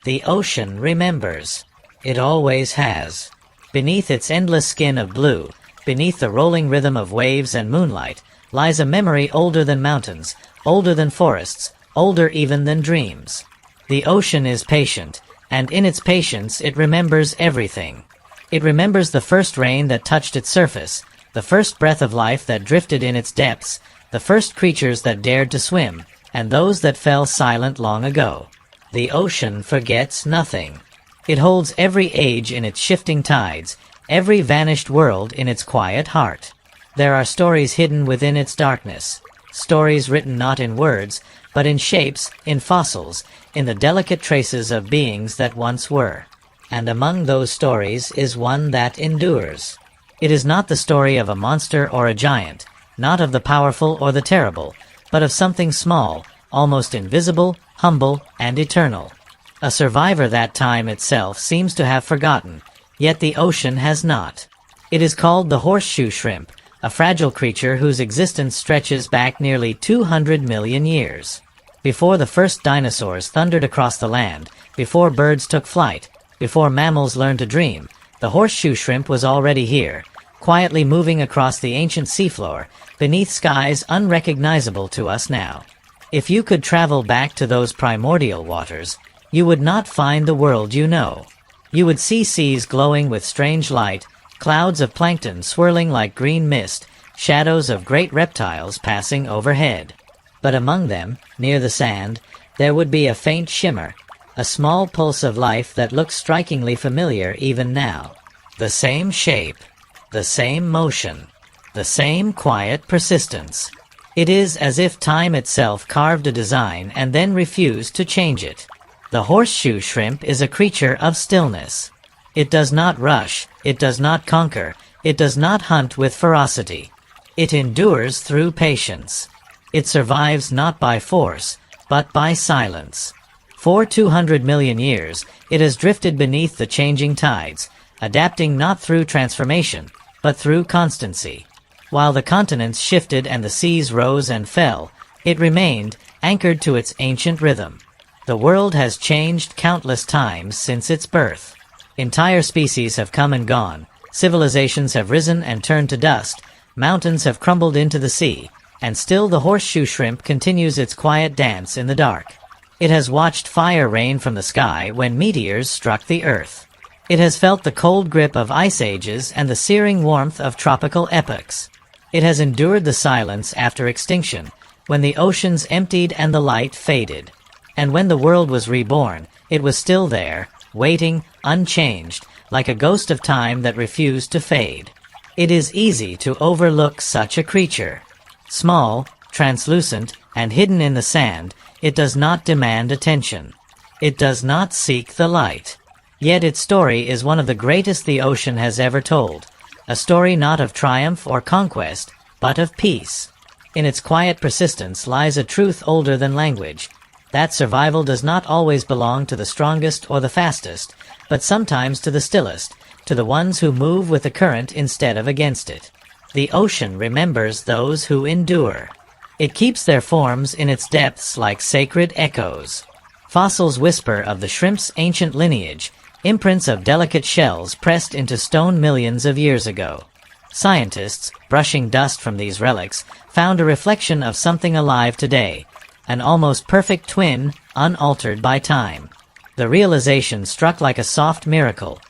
The ocean remembers. It always has. Beneath its endless skin of blue, beneath the rolling rhythm of waves and moonlight, lies a memory older than mountains, older than forests, older even than dreams. The ocean is patient, and in its patience it remembers everything. It remembers the first rain that touched its surface, the first breath of life that drifted in its depths, the first creatures that dared to swim, and those that fell silent long ago. The ocean forgets nothing. It holds every age in its shifting tides, every vanished world in its quiet heart. There are stories hidden within its darkness, stories written not in words, but in shapes, in fossils, in the delicate traces of beings that once were. And among those stories is one that endures. It is not the story of a monster or a giant, not of the powerful or the terrible, but of something small, almost invisible, humble, and eternal. A survivor that time itself seems to have forgotten, yet the ocean has not. It is called the horseshoe shrimp, a fragile creature whose existence stretches back nearly 200 million years. Before the first dinosaurs thundered across the land, before birds took flight, before mammals learned to dream, the horseshoe shrimp was already here, quietly moving across the ancient seafloor, beneath skies unrecognizable to us now. If you could travel back to those primordial waters, you would not find the world you know. You would see seas glowing with strange light, clouds of plankton swirling like green mist, shadows of great reptiles passing overhead. But among them, near the sand, there would be a faint shimmer, a small pulse of life that looks strikingly familiar even now. The same shape, the same motion, the same quiet persistence. It is as if time itself carved a design and then refused to change it. The horseshoe shrimp is a creature of stillness. It does not rush, it does not conquer, it does not hunt with ferocity. It endures through patience. It survives not by force, but by silence. For 200 million years, it has drifted beneath the changing tides, adapting not through transformation, but through constancy. While the continents shifted and the seas rose and fell, it remained, anchored to its ancient rhythm. The world has changed countless times since its birth. Entire species have come and gone, civilizations have risen and turned to dust, mountains have crumbled into the sea, and still the horseshoe shrimp continues its quiet dance in the dark. It has watched fire rain from the sky when meteors struck the earth. It has felt the cold grip of ice ages and the searing warmth of tropical epochs. It has endured the silence after extinction, when the oceans emptied and the light faded. And when the world was reborn, it was still there, waiting, unchanged, like a ghost of time that refused to fade. It is easy to overlook such a creature. Small, translucent, and hidden in the sand, it does not demand attention. It does not seek the light. Yet its story is one of the greatest the ocean has ever told, a story not of triumph or conquest, but of peace. In its quiet persistence lies a truth older than language, that survival does not always belong to the strongest or the fastest, but sometimes to the stillest, to the ones who move with the current instead of against it. The ocean remembers those who endure. It keeps their forms in its depths like sacred echoes. Fossils whisper of the shrimp's ancient lineage, imprints of delicate shells pressed into stone millions of years ago. Scientists, brushing dust from these relics, found a reflection of something alive today, an almost perfect twin, unaltered by time. The realization struck like a soft miracle.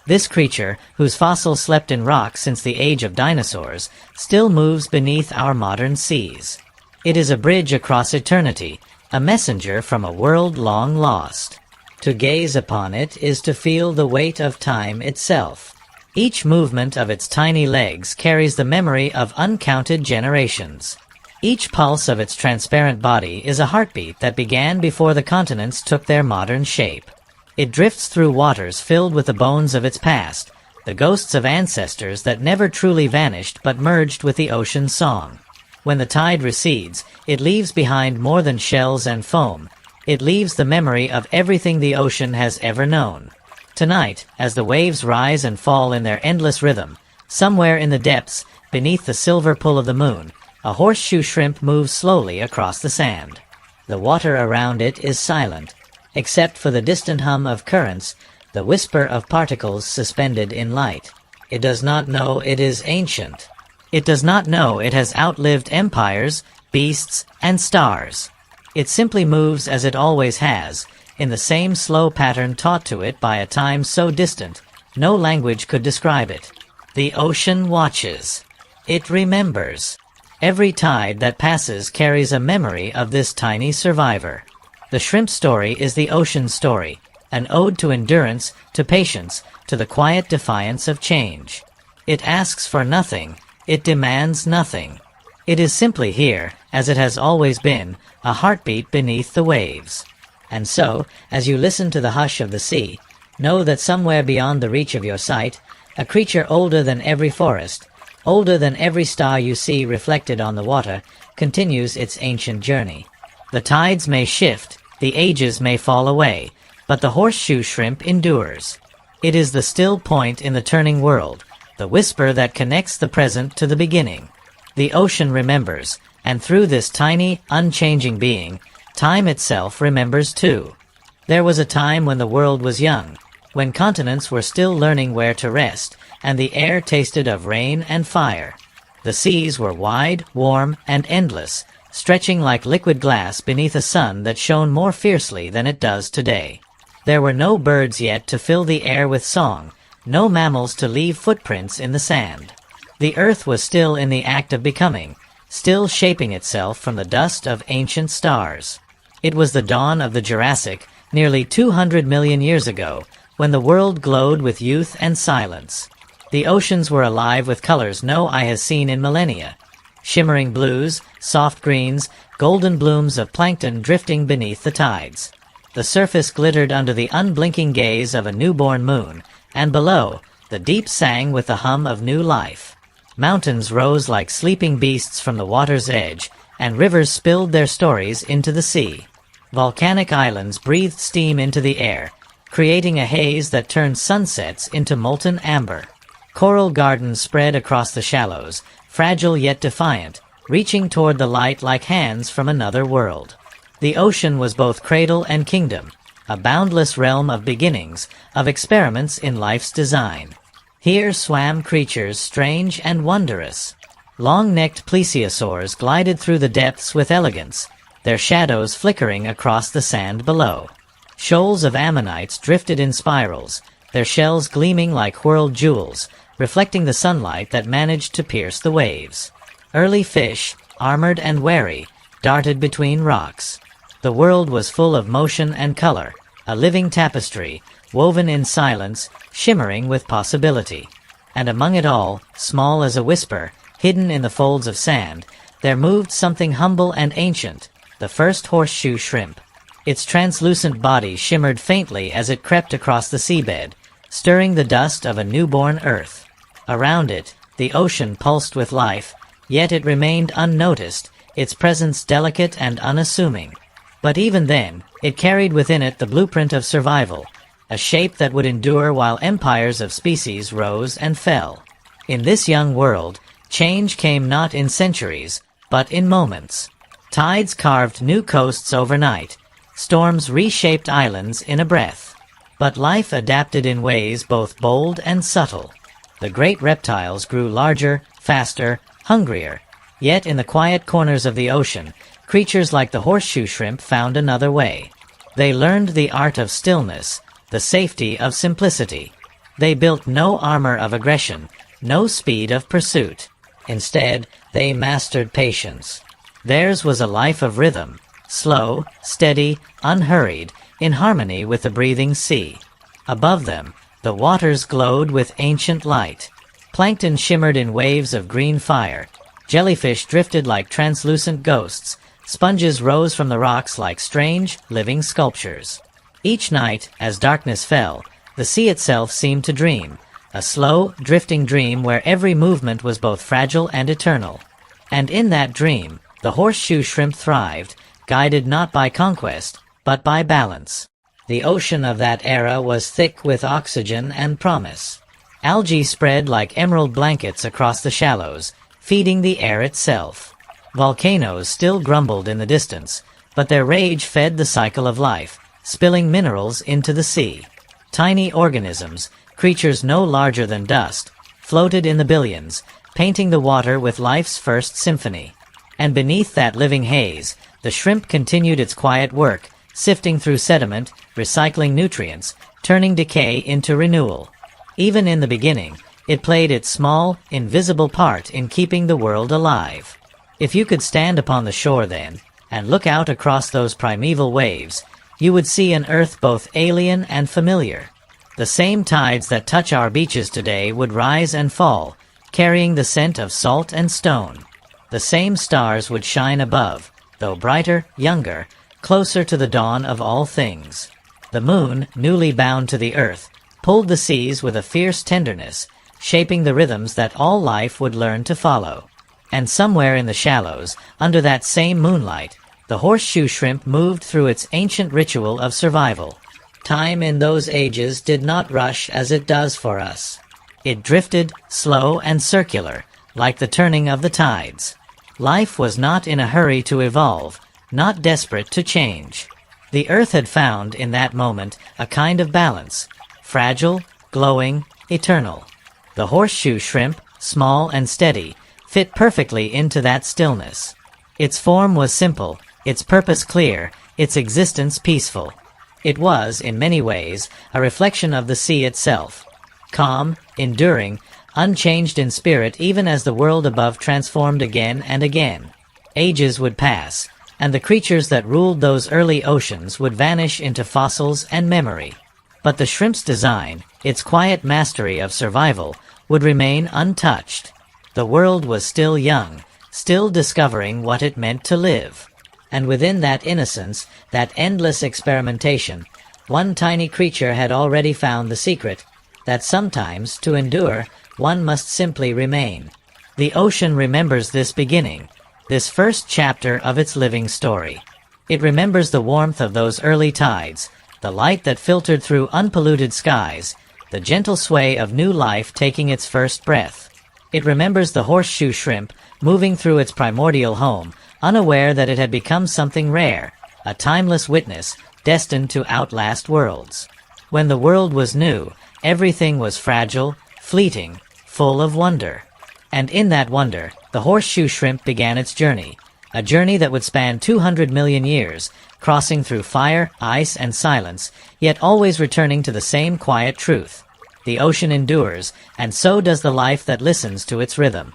This creature, whose fossils slept in rock since the age of dinosaurs, still moves beneath our modern seas. It is a bridge across eternity, a messenger from a world long lost. To gaze upon it is to feel the weight of time itself. Each movement of its tiny legs carries the memory of uncounted generations. Each pulse of its transparent body is a heartbeat that began before the continents took their modern shape. It drifts through waters filled with the bones of its past, the ghosts of ancestors that never truly vanished but merged with the ocean's song. When the tide recedes, it leaves behind more than shells and foam. It leaves the memory of everything the ocean has ever known. Tonight, as the waves rise and fall in their endless rhythm, somewhere in the depths, beneath the silver pull of the moon, a horseshoe shrimp moves slowly across the sand. The water around it is silent. except for the distant hum of currents, the whisper of particles suspended in light. It does not know it is ancient. It does not know it has outlived empires, beasts, and stars. It simply moves as it always has, in the same slow pattern taught to it by a time so distant, no language could describe it. The ocean watches. It remembers. Every tide that passes carries a memory of this tiny survivor. The shrimp story is the ocean story, an ode to endurance, to patience, to the quiet defiance of change. It asks for nothing, it demands nothing. It is simply here, as it has always been, a heartbeat beneath the waves. And so, as you listen to the hush of the sea, know that somewhere beyond the reach of your sight, a creature older than every forest, older than every star you see reflected on the water, continues its ancient journey. The tides may shift, the ages may fall away, but the horseshoe shrimp endures. It is the still point in the turning world, the whisper that connects the present to the beginning. The ocean remembers, and through this tiny, unchanging being, time itself remembers too. There was a time when the world was young, when continents were still learning where to rest, and the air tasted of rain and fire. The seas were wide, warm, and endless, stretching like liquid glass beneath a sun that shone more fiercely than it does today. There were no birds yet to fill the air with song, no mammals to leave footprints in the sand. The earth was still in the act of becoming, still shaping itself from the dust of ancient stars. It was the dawn of the Jurassic, nearly 200 million years ago, when the world glowed with youth and silence. The oceans were alive with colors no eye has seen in millennia. Shimmering blues, soft greens, golden blooms of plankton drifting beneath the tides. The surface glittered under the unblinking gaze of a newborn moon, and below, the deep sang with the hum of new life. Mountains rose like sleeping beasts from the water's edge, and rivers spilled their stories into the sea. Volcanic islands breathed steam into the air, creating a haze that turned sunsets into molten amber. Coral gardens spread across the shallows, fragile yet defiant, reaching toward the light like hands from another world. The ocean was both cradle and kingdom, a boundless realm of beginnings, of experiments in life's design. Here swam creatures strange and wondrous. Long-necked plesiosaurs glided through the depths with elegance, their shadows flickering across the sand below. Shoals of ammonites drifted in spirals, their shells gleaming like whirled jewels, reflecting the sunlight that managed to pierce the waves. Early fish, armored and wary, darted between rocks. The world was full of motion and color, a living tapestry, woven in silence, shimmering with possibility. And among it all, small as a whisper, hidden in the folds of sand, there moved something humble and ancient, the first horseshoe shrimp. Its translucent body shimmered faintly as it crept across the seabed, stirring the dust of a newborn earth. Around it, the ocean pulsed with life, yet it remained unnoticed, its presence delicate and unassuming. But even then, it carried within it the blueprint of survival, a shape that would endure while empires of species rose and fell. In this young world, change came not in centuries, but in moments. Tides carved new coasts overnight, storms reshaped islands in a breath. But life adapted in ways both bold and subtle. The great reptiles grew larger, faster, hungrier. Yet in the quiet corners of the ocean, creatures like the horseshoe shrimp found another way. They learned the art of stillness, the safety of simplicity. They built no armor of aggression, no speed of pursuit. Instead, they mastered patience. Theirs was a life of rhythm, slow, steady, unhurried, in harmony with the breathing sea. Above them, the waters glowed with ancient light. Plankton shimmered in waves of green fire. Jellyfish drifted like translucent ghosts. Sponges rose from the rocks like strange, living sculptures. Each night, as darkness fell, the sea itself seemed to dream, a slow, drifting dream where every movement was both fragile and eternal. And in that dream, the horseshoe shrimp thrived, guided not by conquest, but by balance. The ocean of that era was thick with oxygen and promise. Algae spread like emerald blankets across the shallows, feeding the air itself. Volcanoes still grumbled in the distance, but their rage fed the cycle of life, spilling minerals into the sea. Tiny organisms, creatures no larger than dust, floated in the billions, painting the water with life's first symphony. And beneath that living haze, the shrimp continued its quiet work, sifting through sediment, recycling nutrients, turning decay into renewal. Even in the beginning, it played its small, invisible part in keeping the world alive. If you could stand upon the shore then, and look out across those primeval waves, you would see an earth both alien and familiar. The same tides that touch our beaches today would rise and fall, carrying the scent of salt and stone. The same stars would shine above, though brighter, younger, closer to the dawn of all things. The moon, newly bound to the earth, pulled the seas with a fierce tenderness, shaping the rhythms that all life would learn to follow. And somewhere in the shallows, under that same moonlight, the horseshoe shrimp moved through its ancient ritual of survival. Time in those ages did not rush as it does for us. It drifted, slow and circular, like the turning of the tides. Life was not in a hurry to evolve, not desperate to change. The earth had found in that moment a kind of balance, fragile, glowing, eternal. The horseshoe shrimp, small and steady, fit perfectly into that stillness. Its form was simple, its purpose clear, its existence peaceful. It was, in many ways, a reflection of the sea itself. Calm, enduring, unchanged in spirit even as the world above transformed again and again. Ages would pass, and the creatures that ruled those early oceans would vanish into fossils and memory. But the shrimp's design, its quiet mastery of survival, would remain untouched. The world was still young, still discovering what it meant to live. And within that innocence, that endless experimentation, one tiny creature had already found the secret, that sometimes, to endure, one must simply remain. The ocean remembers this beginning, this first chapter of its living story. It remembers the warmth of those early tides, the light that filtered through unpolluted skies, the gentle sway of new life taking its first breath. It remembers the horseshoe shrimp, moving through its primordial home, unaware that it had become something rare, a timeless witness, destined to outlast worlds. When the world was new, everything was fragile, fleeting, full of wonder. And in that wonder, the horseshoe shrimp began its journey, a journey that would span 200 million years, crossing through fire, ice, and silence, yet always returning to the same quiet truth. The ocean endures, and so does the life that listens to its rhythm.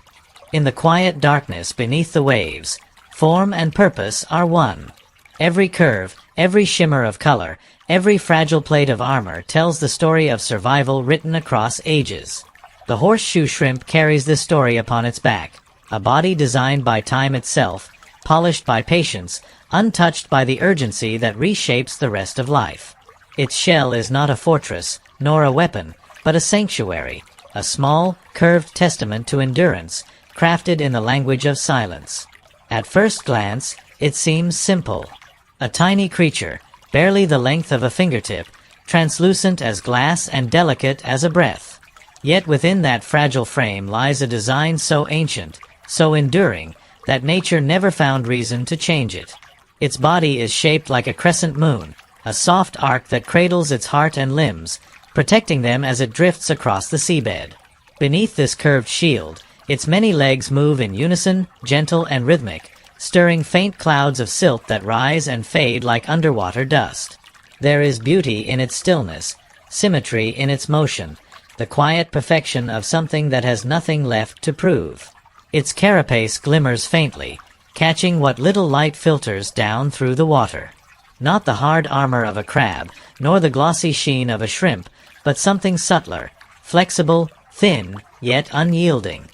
In the quiet darkness beneath the waves, form and purpose are one. Every curve, every shimmer of color, every fragile plate of armor tells the story of survival written across ages. The horseshoe shrimp carries this story upon its back, a body designed by time itself, polished by patience, untouched by the urgency that reshapes the rest of life. Its shell is not a fortress, nor a weapon, but a sanctuary, a small, curved testament to endurance, crafted in the language of silence. At first glance, it seems simple. A tiny creature, barely the length of a fingertip, translucent as glass and delicate as a breath. Yet within that fragile frame lies a design so ancient, so enduring, that nature never found reason to change it. Its body is shaped like a crescent moon, a soft arc that cradles its heart and limbs, protecting them as it drifts across the seabed. Beneath this curved shield, its many legs move in unison, gentle and rhythmic, stirring faint clouds of silt that rise and fade like underwater dust. There is beauty in its stillness, symmetry in its motion, the quiet perfection of something that has nothing left to prove. Its carapace glimmers faintly, catching what little light filters down through the water. Not the hard armor of a crab, nor the glossy sheen of a shrimp, but something subtler, flexible, thin, yet unyielding.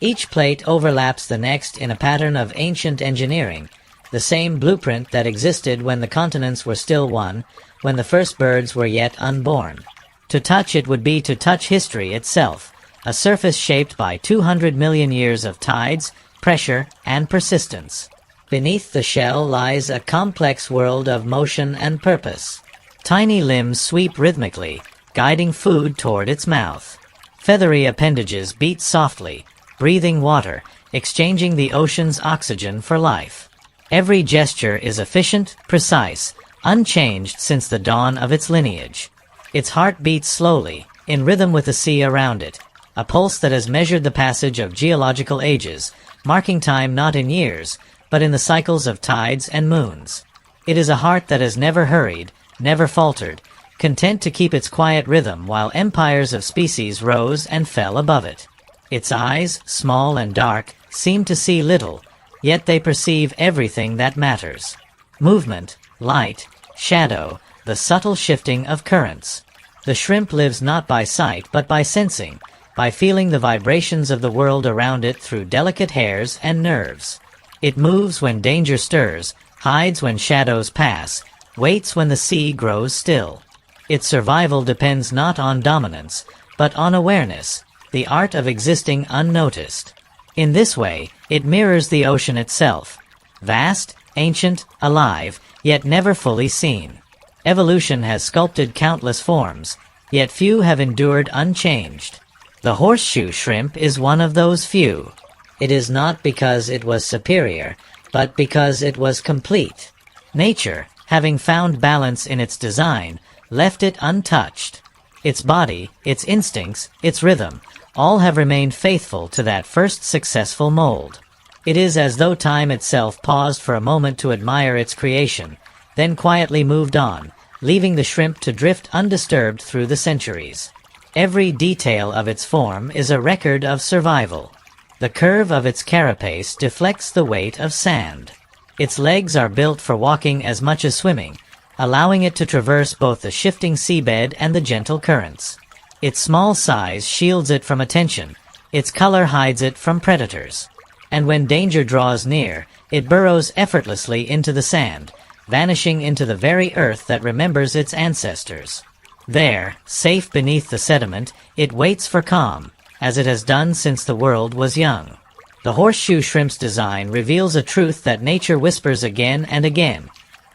Each plate overlaps the next in a pattern of ancient engineering, the same blueprint that existed when the continents were still one, when the first birds were yet unborn. To touch it would be to touch history itself, a surface shaped by 200 million years of tides, pressure, and persistence. Beneath the shell lies a complex world of motion and purpose. Tiny limbs sweep rhythmically, guiding food toward its mouth. Feathery appendages beat softly, breathing water, exchanging the ocean's oxygen for life. Every gesture is efficient, precise, unchanged since the dawn of its lineage. Its heart beats slowly, in rhythm with the sea around it, a pulse that has measured the passage of geological ages, marking time not in years, but in the cycles of tides and moons. It is a heart that has never hurried, never faltered, content to keep its quiet rhythm while empires of species rose and fell above it. Its eyes, small and dark, seem to see little, yet they perceive everything that matters. Movement, light, shadow, the subtle shifting of currents. The shrimp lives not by sight but by sensing, by feeling the vibrations of the world around it through delicate hairs and nerves. It moves when danger stirs, hides when shadows pass, waits when the sea grows still. Its survival depends not on dominance, but on awareness, the art of existing unnoticed. In this way, it mirrors the ocean itself, vast, ancient, alive, yet never fully seen. Evolution has sculpted countless forms, yet few have endured unchanged. The horseshoe shrimp is one of those few. It is not because it was superior, but because it was complete. Nature, having found balance in its design, left it untouched. Its body, its instincts, its rhythm, all have remained faithful to that first successful mold. It is as though time itself paused for a moment to admire its creation, then quietly moved on, leaving the shrimp to drift undisturbed through the centuries. Every detail of its form is a record of survival. The curve of its carapace deflects the weight of sand. Its legs are built for walking as much as swimming, allowing it to traverse both the shifting seabed and the gentle currents. Its small size shields it from attention, its color hides it from predators. And when danger draws near, it burrows effortlessly into the sand, vanishing into the very earth that remembers its ancestors. There, safe beneath the sediment, it waits for calm, as it has done since the world was young. The horseshoe shrimp's design reveals a truth that nature whispers again and again.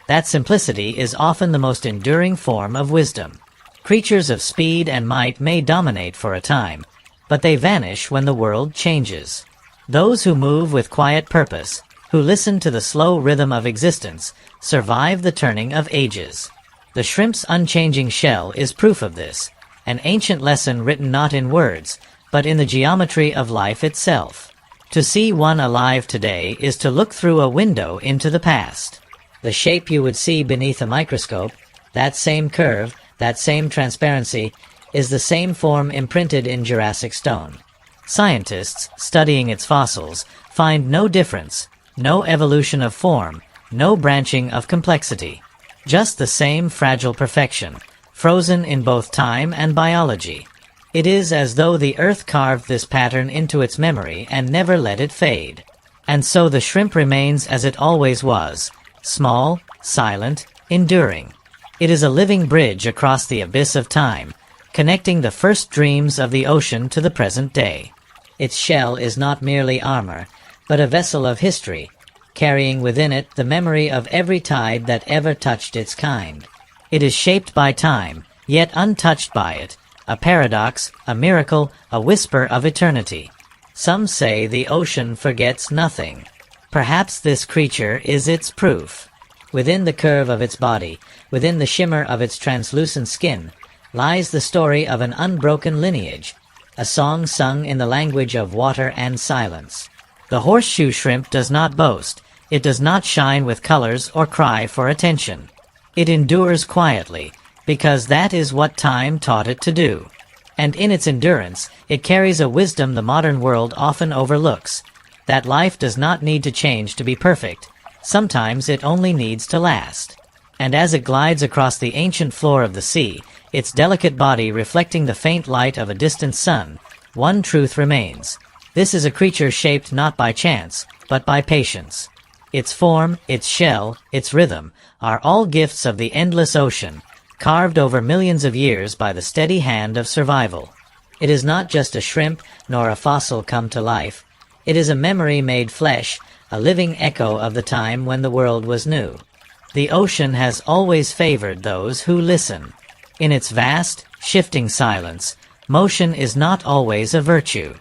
That simplicity is often the most enduring form of wisdom. Creatures of speed and might may dominate for a time, but they vanish when the world changes. Those who move with quiet purpose, who listen to the slow rhythm of existence, survive the turning of ages. The shrimp's unchanging shell is proof of this, an ancient lesson written not in words, but in the geometry of life itself. To see one alive today is to look through a window into the past. The shape you would see beneath a microscope, that same curve, that same transparency, is the same form imprinted in Jurassic stone. Scientists, studying its fossils, find no difference, no evolution of form, no branching of complexity. Just the same fragile perfection, frozen in both time and biology. It is as though the earth carved this pattern into its memory and never let it fade. And so the shrimp remains as it always was, small, silent, enduring. It is a living bridge across the abyss of time, connecting the first dreams of the ocean to the present day. Its shell is not merely armor, but a vessel of history, carrying within it the memory of every tide that ever touched its kind. It is shaped by time, yet untouched by it, a paradox, a miracle, a whisper of eternity. Some say the ocean forgets nothing. Perhaps this creature is its proof. Within the curve of its body, within the shimmer of its translucent skin, lies the story of an unbroken lineage, a song sung in the language of water and silence. The horseshoe shrimp does not boast, it does not shine with colors or cry for attention. It endures quietly, because that is what time taught it to do. And in its endurance, it carries a wisdom the modern world often overlooks, that life does not need to change to be perfect. Sometimes it only needs to last. And as it glides across the ancient floor of the sea, its delicate body reflecting the faint light of a distant sun, one truth remains. This is a creature shaped not by chance, but by patience. Its form, its shell, its rhythm, are all gifts of the endless ocean, carved over millions of years by the steady hand of survival. It is not just a shrimp, nor a fossil come to life. It is a memory made flesh, a living echo of the time when the world was new. The ocean has always favored those who listen. In its vast, shifting silence, motion is not always a virtue.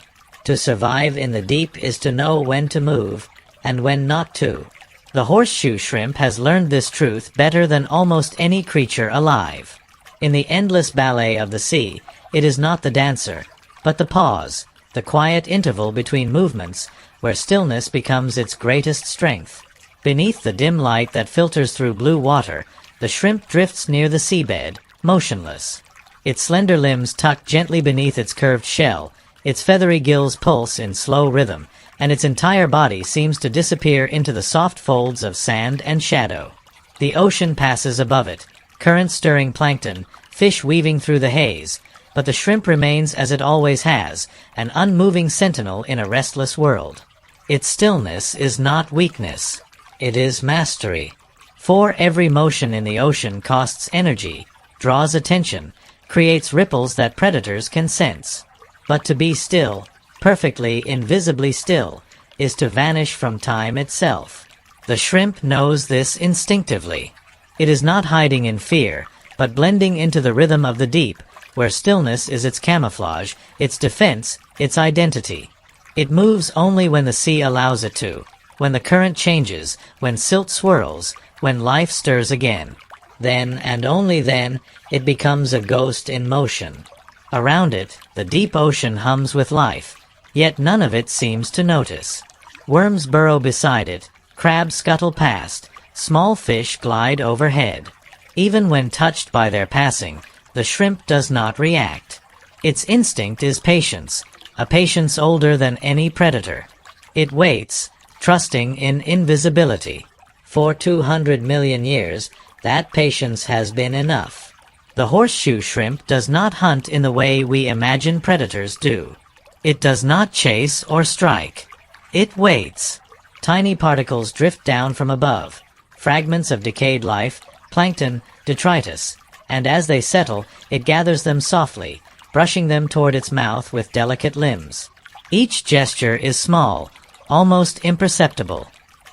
To survive in the deep is to know when to move, and when not to. The horseshoe shrimp has learned this truth better than almost any creature alive. In the endless ballet of the sea, it is not the dancer, but the pause, the quiet interval between movements, where stillness becomes its greatest strength. Beneath the dim light that filters through blue water, the shrimp drifts near the seabed, motionless. Its slender limbs tucked gently beneath its curved shell, its feathery gills pulse in slow rhythm, and its entire body seems to disappear into the soft folds of sand and shadow. The ocean passes above it, currents stirring plankton, fish weaving through the haze, but the shrimp remains as it always has, an unmoving sentinel in a restless world. Its stillness is not weakness. It is mastery. For every motion in the ocean costs energy, draws attention, creates ripples that predators can sense. But to be still, perfectly, invisibly still, is to vanish from time itself. The shrimp knows this instinctively. It is not hiding in fear, but blending into the rhythm of the deep, where stillness is its camouflage, its defense, its identity. It moves only when the sea allows it to, when the current changes, when silt swirls, when life stirs again. Then, and only then, it becomes a ghost in motion. Around it, the deep ocean hums with life, yet none of it seems to notice. Worms burrow beside it, crabs scuttle past, small fish glide overhead. Even when touched by their passing, the shrimp does not react. Its instinct is patience, a patience older than any predator. It waits, trusting in invisibility. For 200 million years, that patience has been enough. The horseshoe shrimp does not hunt in the way we imagine predators do. It does not chase or strike. It waits. Tiny particles drift down from above, fragments of decayed life, plankton, detritus, and as they settle, it gathers them softly, brushing them toward its mouth with delicate limbs. Each gesture is small, almost imperceptible.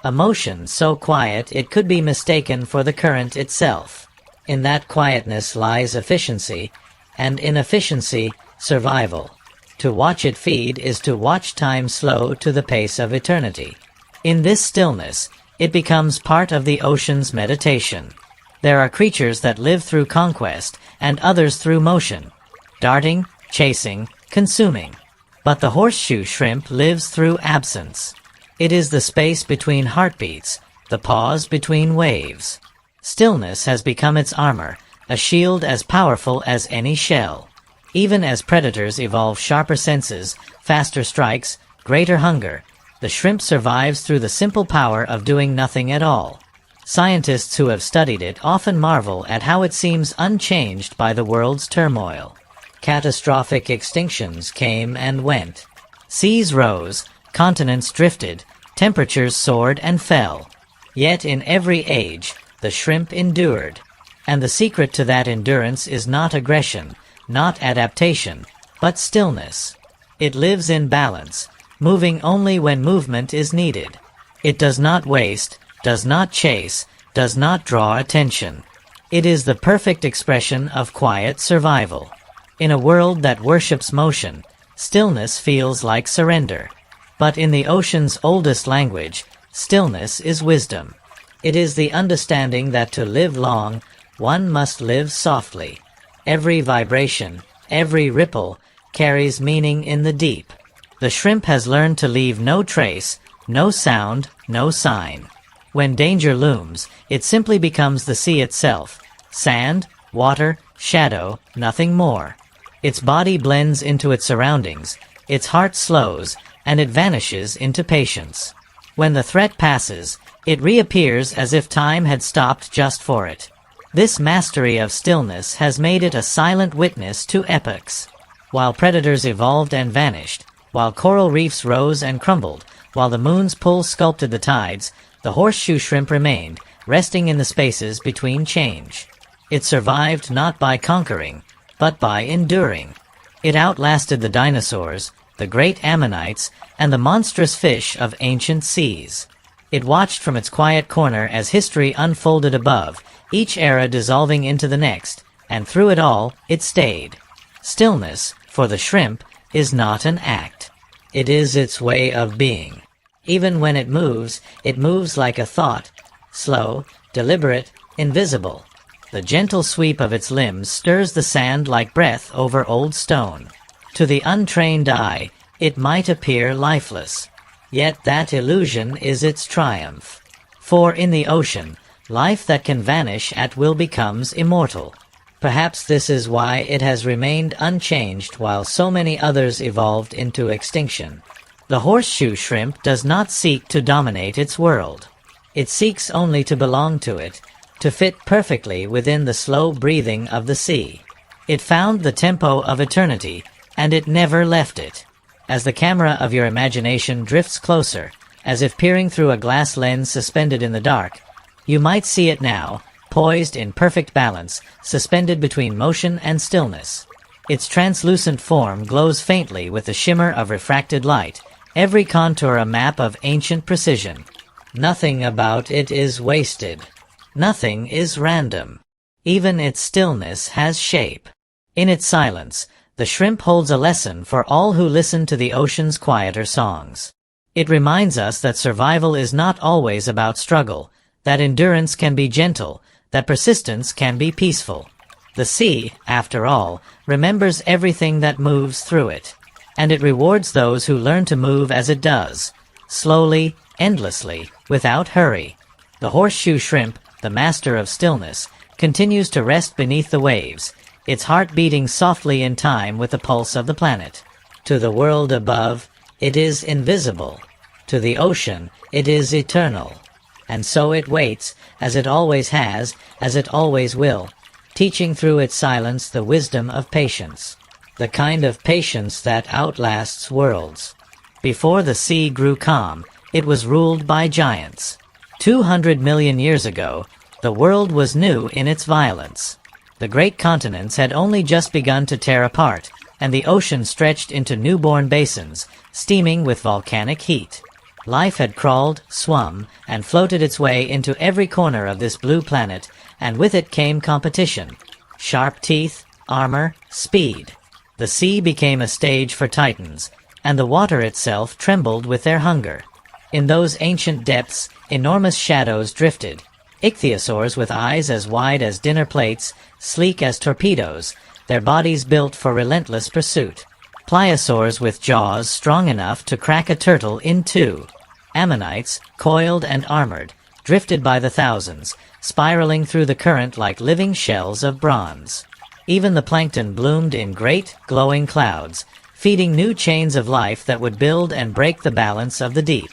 A motion so quiet it could be mistaken for the current itself. In that quietness lies efficiency, and in efficiency, survival. To watch it feed is to watch time slow to the pace of eternity. In this stillness, it becomes part of the ocean's meditation. There are creatures that live through conquest, and others through motion, darting, chasing, consuming. But the horseshoe shrimp lives through absence. It is the space between heartbeats, the pause between waves. Stillness has become its armor, a shield as powerful as any shell. Even as predators evolve sharper senses, faster strikes, greater hunger, the shrimp survives through the simple power of doing nothing at all. Scientists who have studied it often marvel at how it seems unchanged by the world's turmoil. Catastrophic extinctions came and went. Seas rose, continents drifted, temperatures soared and fell. Yet in every age, the shrimp endured. And the secret to that endurance is not aggression, not adaptation, but stillness. It lives in balance, moving only when movement is needed. It does not waste, does not chase, does not draw attention. It is the perfect expression of quiet survival. In a world that worships motion, stillness feels like surrender. But in the ocean's oldest language, stillness is wisdom. It is the understanding that to live long, one must live softly. Every vibration, every ripple, carries meaning in the deep. The shrimp has learned to leave no trace, no sound, no sign. When danger looms, it simply becomes the sea itself. Sand, water, shadow, nothing more. Its body blends into its surroundings, its heart slows, and it vanishes into patience. When the threat passes, it reappears as if time had stopped just for it. This mastery of stillness has made it a silent witness to epochs. While predators evolved and vanished, while coral reefs rose and crumbled, while the moon's pull sculpted the tides, the horseshoe shrimp remained, resting in the spaces between change. It survived not by conquering, but by enduring. It outlasted the dinosaurs, the great ammonites, and the monstrous fish of ancient seas. It watched from its quiet corner as history unfolded above, each era dissolving into the next, and through it all, it stayed. Stillness, for the shrimp, is not an act. It is its way of being. Even when it moves like a thought, slow, deliberate, invisible. The gentle sweep of its limbs stirs the sand like breath over old stone. To the untrained eye, it might appear lifeless. Yet that illusion is its triumph. For in the ocean, life that can vanish at will becomes immortal. Perhaps this is why it has remained unchanged while so many others evolved into extinction. The horseshoe shrimp does not seek to dominate its world. It seeks only to belong to it, to fit perfectly within the slow breathing of the sea. It found the tempo of eternity, and it never left it. As the camera of your imagination drifts closer, as if peering through a glass lens suspended in the dark, you might see it now, poised in perfect balance, suspended between motion and stillness. Its translucent form glows faintly with the shimmer of refracted light, every contour a map of ancient precision. Nothing about it is wasted. Nothing is random. Even its stillness has shape. In its silence, the shrimp holds a lesson for all who listen to the ocean's quieter songs. It reminds us that survival is not always about struggle, that endurance can be gentle, that persistence can be peaceful. The sea, after all, remembers everything that moves through it. And it rewards those who learn to move as it does, slowly, endlessly, without hurry. The horseshoe shrimp, the master of stillness, continues to rest beneath the waves, its heart beating softly in time with the pulse of the planet. To the world above, it is invisible. To the ocean, it is eternal. And so it waits, as it always has, as it always will, teaching through its silence the wisdom of patience. The kind of patience that outlasts worlds. Before the sea grew calm, it was ruled by giants. 200 million years ago, the world was new in its violence. The great continents had only just begun to tear apart, and the ocean stretched into newborn basins, steaming with volcanic heat. Life had crawled, swum, and floated its way into every corner of this blue planet, and with it came competition. Sharp teeth, armor, speed. The sea became a stage for titans, and the water itself trembled with their hunger. In those ancient depths, enormous shadows drifted. Ichthyosaurs with eyes as wide as dinner plates, sleek as torpedoes, their bodies built for relentless pursuit. Pliosaurs with jaws strong enough to crack a turtle in two. Ammonites, coiled and armored, drifted by the thousands, spiraling through the current like living shells of bronze. Even the plankton bloomed in great, glowing clouds, feeding new chains of life that would build and break the balance of the deep.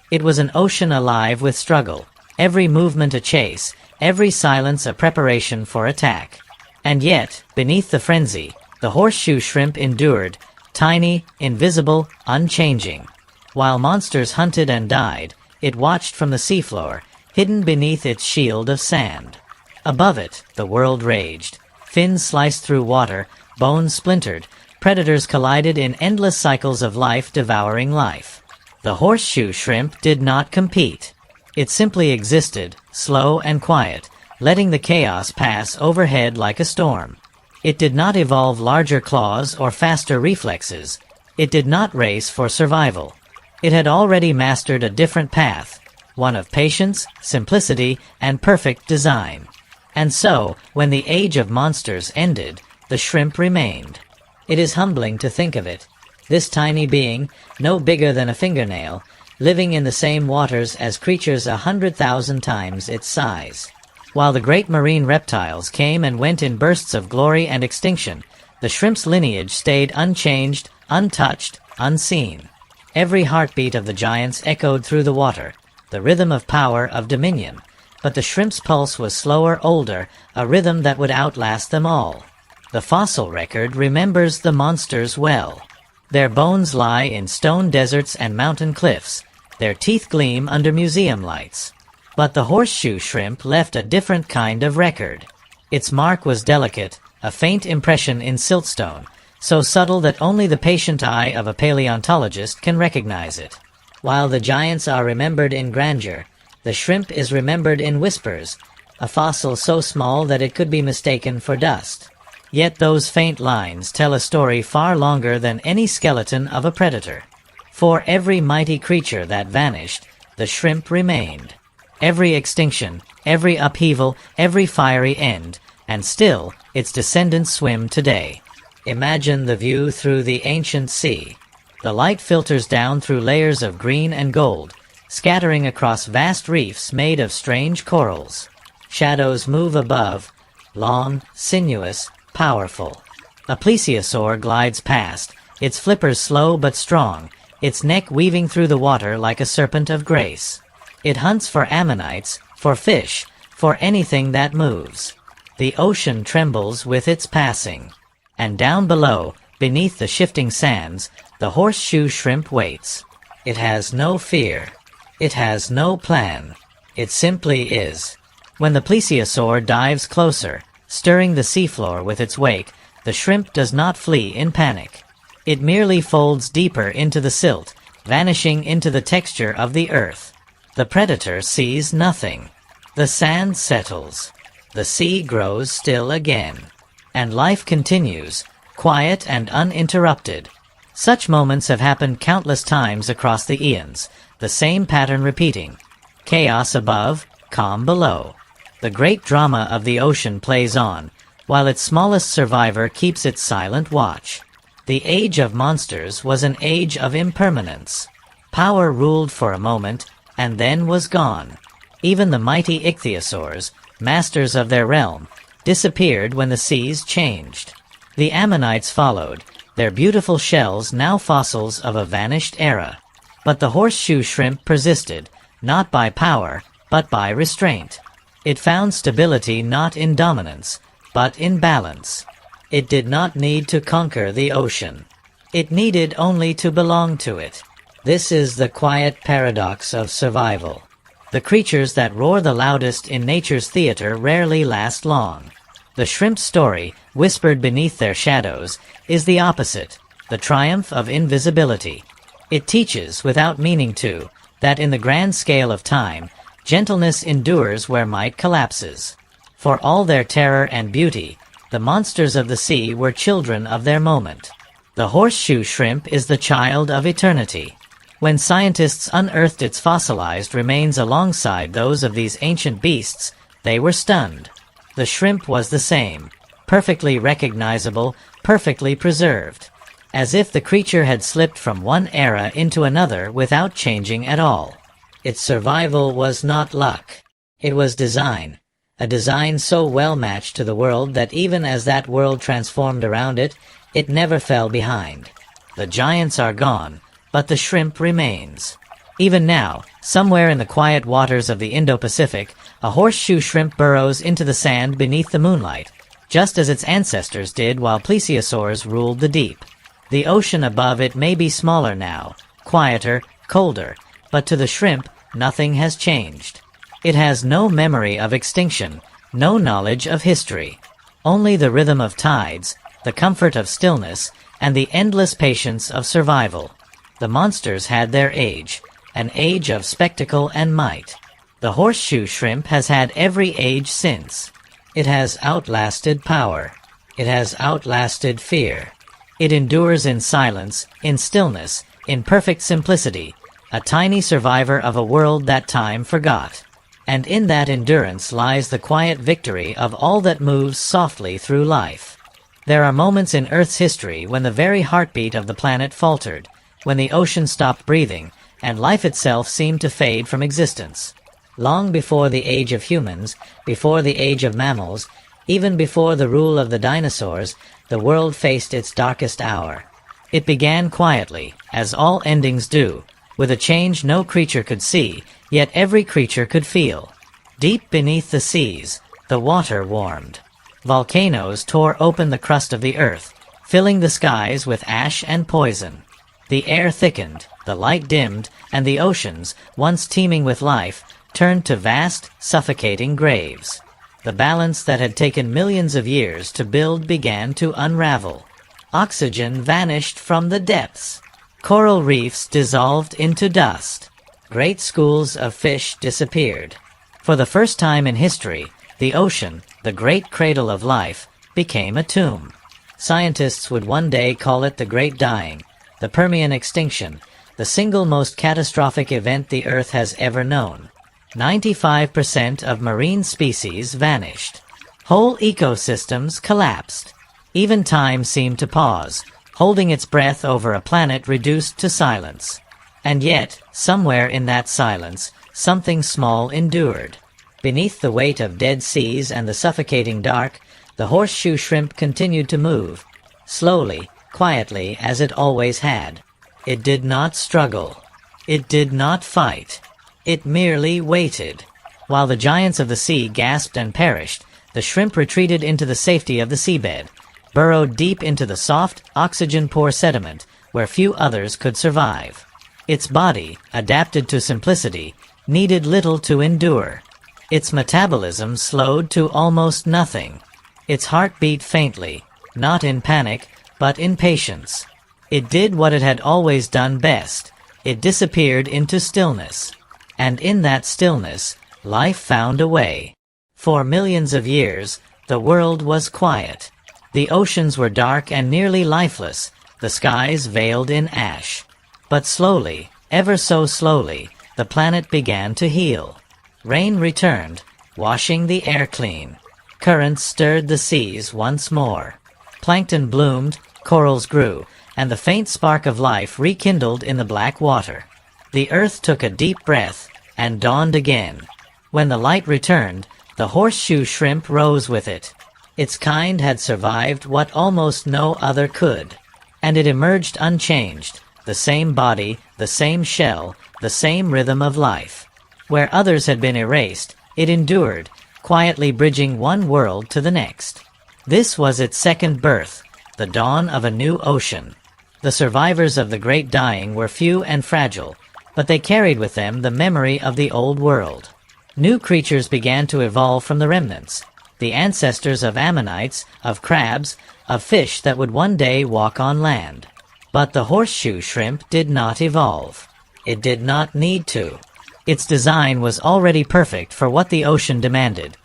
It was an ocean alive with struggle, every movement a chase, every silence a preparation for attack. And yet, beneath the frenzy, the horseshoe shrimp endured, tiny, invisible, unchanging. While monsters hunted and died, it watched from the seafloor, hidden beneath its shield of sand. Above it, the world raged. Fins sliced through water, bones splintered, predators collided in endless cycles of life devouring life. The horseshoe shrimp did not compete. It simply existed, slow and quiet, letting the chaos pass overhead like a storm. It did not evolve larger claws or faster reflexes. It did not race for survival. It had already mastered a different path, one of patience, simplicity, and perfect design. And so, when the age of monsters ended, the shrimp remained. It is humbling to think of it. This tiny being, no bigger than a fingernail, living in the same waters as creatures 100,000 times its size. While the great marine reptiles came and went in bursts of glory and extinction, the shrimp's lineage stayed unchanged, untouched, unseen. Every heartbeat of the giants echoed through the water, the rhythm of power, of dominion. But the shrimp's pulse was slower, older, a rhythm that would outlast them all. The fossil record remembers the monsters well. Their bones lie in stone deserts and mountain cliffs. Their teeth gleam under museum lights. But the horseshoe shrimp left a different kind of record. Its mark was delicate, a faint impression in siltstone, so subtle that only the patient eye of a paleontologist can recognize it. While the giants are remembered in grandeur, the shrimp is remembered in whispers, a fossil so small that it could be mistaken for dust. Yet those faint lines tell a story far longer than any skeleton of a predator. For every mighty creature that vanished, the shrimp remained. Every extinction, every upheaval, every fiery end, and still its descendants swim today. Imagine the view through the ancient sea. The light filters down through layers of green and gold, scattering across vast reefs made of strange corals. Shadows move above, long, sinuous, powerful. A plesiosaur glides past, its flippers slow but strong, its neck weaving through the water like a serpent of grace. It hunts for ammonites, for fish, for anything that moves. The ocean trembles with its passing. And down below, beneath the shifting sands, the horseshoe shrimp waits. It has no fear. It has no plan. It simply is. When the plesiosaur dives closer, stirring the seafloor with its wake, the shrimp does not flee in panic. It merely folds deeper into the silt, vanishing into the texture of the earth. The predator sees nothing. The sand settles. The sea grows still again. And life continues, quiet and uninterrupted. Such moments have happened countless times across the eons, the same pattern repeating. Chaos above, calm below. The great drama of the ocean plays on, while its smallest survivor keeps its silent watch. The age of monsters was an age of impermanence. Power ruled for a moment, and then was gone. Even the mighty ichthyosaurs, masters of their realm, disappeared when the seas changed. The ammonites followed, their beautiful shells now fossils of a vanished era. But the horseshoe shrimp persisted, not by power, but by restraint. It found stability not in dominance, but in balance. It did not need to conquer the ocean. It needed only to belong to it. This is the quiet paradox of survival. The creatures that roar the loudest in nature's theater rarely last long. The shrimp's story, whispered beneath their shadows, is the opposite, the triumph of invisibility. It teaches, without meaning to, that in the grand scale of time, gentleness endures where might collapses. For all their terror and beauty, the monsters of the sea were children of their moment. The horseshoe shrimp is the child of eternity. When scientists unearthed its fossilized remains alongside those of these ancient beasts, they were stunned. The shrimp was the same, perfectly recognizable, perfectly preserved. As if the creature had slipped from one era into another without changing at all. Its survival was not luck. It was design. A design so well matched to the world that even as that world transformed around it, it never fell behind. The giants are gone, but the shrimp remains. Even now, somewhere in the quiet waters of the Indo-Pacific, a horseshoe shrimp burrows into the sand beneath the moonlight, just as its ancestors did while plesiosaurs ruled the deep. The ocean above it may be smaller now, quieter, colder, but to the shrimp, nothing has changed. It has no memory of extinction, no knowledge of history. Only the rhythm of tides, the comfort of stillness, and the endless patience of survival. The monsters had their age, an age of spectacle and might. The horseshoe shrimp has had every age since. It has outlasted power. It has outlasted fear. It endures in silence, in stillness, in perfect simplicity, a tiny survivor of a world that time forgot. And in that endurance lies the quiet victory of all that moves softly through life. There are moments in Earth's history when the very heartbeat of the planet faltered, when the ocean stopped breathing, and life itself seemed to fade from existence. Long before the age of humans, before the age of mammals, even before the rule of the dinosaurs, the world faced its darkest hour. It began quietly, as all endings do, with a change no creature could see, yet every creature could feel. Deep beneath the seas, the water warmed. Volcanoes tore open the crust of the earth, filling the skies with ash and poison. The air thickened, the light dimmed, and the oceans, once teeming with life, turned to vast, suffocating graves. The balance that had taken millions of years to build began to unravel. Oxygen vanished from the depths. Coral reefs dissolved into dust. Great schools of fish disappeared. For the first time in history, the ocean, the great cradle of life, became a tomb. Scientists would one day call it the Great Dying, the Permian extinction, the single most catastrophic event the Earth has ever known. 95% of marine species vanished. Whole ecosystems collapsed. Even time seemed to pause, holding its breath over a planet reduced to silence. And yet, somewhere in that silence, something small endured. Beneath the weight of dead seas and the suffocating dark, the horseshoe shrimp continued to move, slowly, quietly as it always had. It did not struggle. It did not fight. It merely waited. While the giants of the sea gasped and perished, the shrimp retreated into the safety of the seabed, burrowed deep into the soft, oxygen-poor sediment where few others could survive. Its body, adapted to simplicity, needed little to endure. Its metabolism slowed to almost nothing. Its heart beat faintly, not in panic, but in patience. It did what it had always done best. It disappeared into stillness. And in that stillness, life found a way. For millions of years, the world was quiet. The oceans were dark and nearly lifeless, the skies veiled in ash. But slowly, ever so slowly, the planet began to heal. Rain returned, washing the air clean. Currents stirred the seas once more. Plankton bloomed, corals grew, and the faint spark of life rekindled in the black water. The earth took a deep breath, and dawned again. When the light returned, the horseshoe shrimp rose with it. Its kind had survived what almost no other could. And it emerged unchanged, the same body, the same shell, the same rhythm of life. Where others had been erased, it endured, quietly bridging one world to the next. This was its second birth, the dawn of a new ocean. The survivors of the great dying were few and fragile, but they carried with them the memory of the old world. New creatures began to evolve from the remnants, the ancestors of ammonites, of crabs, of fish that would one day walk on land. But the horseshoe shrimp did not evolve. It did not need to. Its design was already perfect for what the ocean demanded: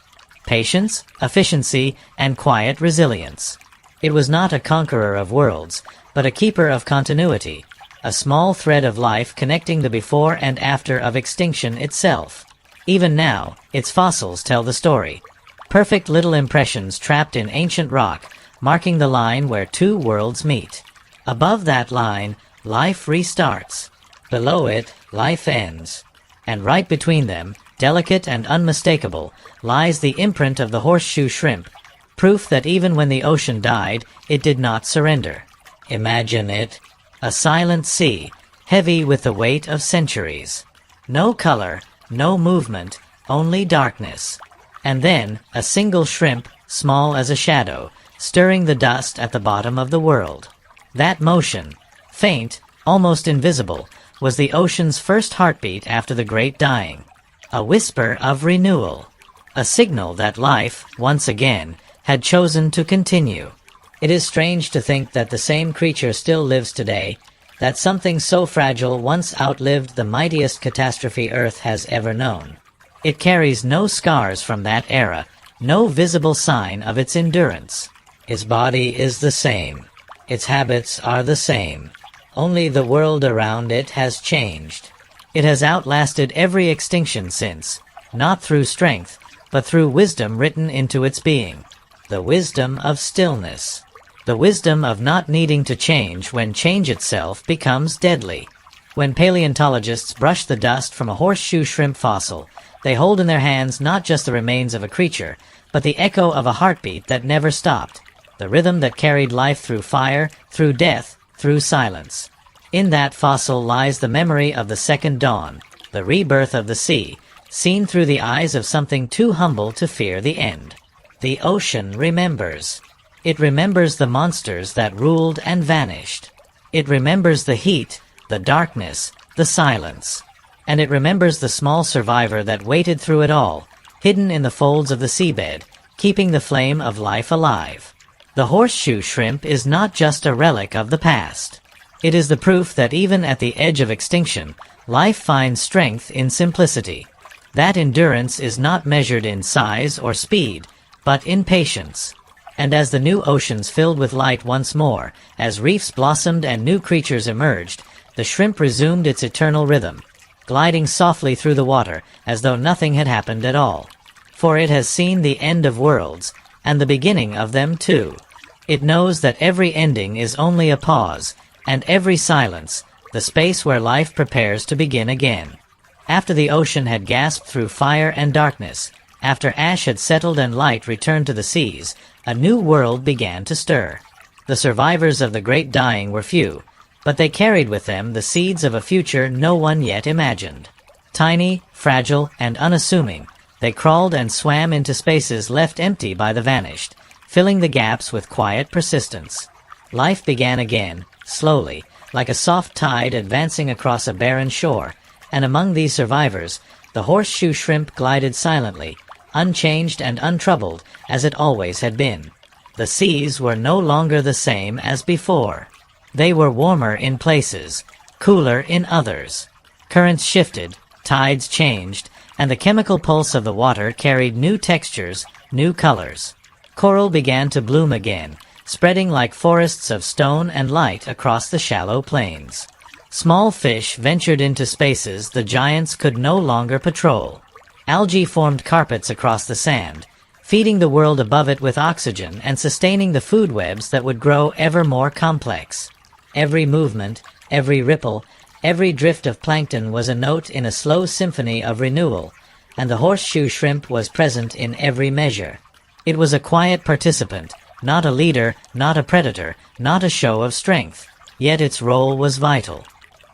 patience, efficiency, and quiet resilience. It was not a conqueror of worlds, but a keeper of continuity, a small thread of life connecting the before and after of extinction itself. Even now, its fossils tell the story. Perfect little impressions trapped in ancient rock, marking the line where two worlds meet. Above that line, life restarts. Below it, life ends. And right between them, delicate and unmistakable, lies the imprint of the horseshoe shrimp, proof that even when the ocean died, it did not surrender. Imagine it. A silent sea, heavy with the weight of centuries. No color, no movement, only darkness. And then, a single shrimp, small as a shadow, stirring the dust at the bottom of the world. That motion, faint, almost invisible, was the ocean's first heartbeat after the great dying. A whisper of renewal. A signal that life, once again, had chosen to continue. It is strange to think that the same creature still lives today, that something so fragile once outlived the mightiest catastrophe Earth has ever known. It carries no scars from that era, no visible sign of its endurance. Its body is the same. Its habits are the same. Only the world around it has changed. It has outlasted every extinction since, not through strength, but through wisdom written into its being. The wisdom of stillness. The wisdom of not needing to change when change itself becomes deadly. When paleontologists brush the dust from a horseshoe shrimp fossil, they hold in their hands not just the remains of a creature, but the echo of a heartbeat that never stopped, the rhythm that carried life through fire, through death, through silence. In that fossil lies the memory of the second dawn, the rebirth of the sea, seen through the eyes of something too humble to fear the end. The ocean remembers. It remembers the monsters that ruled and vanished. It remembers the heat, the darkness, the silence. And it remembers the small survivor that waited through it all, hidden in the folds of the seabed, keeping the flame of life alive. The horseshoe shrimp is not just a relic of the past. It is the proof that even at the edge of extinction, life finds strength in simplicity. That endurance is not measured in size or speed, but in patience. And as the new oceans filled with light once more, as reefs blossomed and new creatures emerged, the shrimp resumed its eternal rhythm, gliding softly through the water as though nothing had happened at all. For it has seen the end of worlds, and the beginning of them too. It knows that every ending is only a pause, and every silence, the space where life prepares to begin again. After the ocean had gasped through fire and darkness, after ash had settled and light returned to the seas, a new world began to stir. The survivors of the great dying were few, but they carried with them the seeds of a future no one yet imagined. Tiny, fragile, and unassuming, they crawled and swam into spaces left empty by the vanished, filling the gaps with quiet persistence. Life began again, slowly, like a soft tide advancing across a barren shore, and among these survivors, the horseshoe shrimp glided silently, unchanged and untroubled as it always had been. The seas were no longer the same as before. They were warmer in places, cooler in others. Currents shifted, tides changed, and the chemical pulse of the water carried new textures, new colors. Coral began to bloom again, spreading like forests of stone and light across the shallow plains. Small fish ventured into spaces the giants could no longer patrol. Algae formed carpets across the sand, feeding the world above it with oxygen and sustaining the food webs that would grow ever more complex. Every movement, every ripple, every drift of plankton was a note in a slow symphony of renewal, and the horseshoe shrimp was present in every measure. It was a quiet participant, not a leader, not a predator, not a show of strength, yet its role was vital.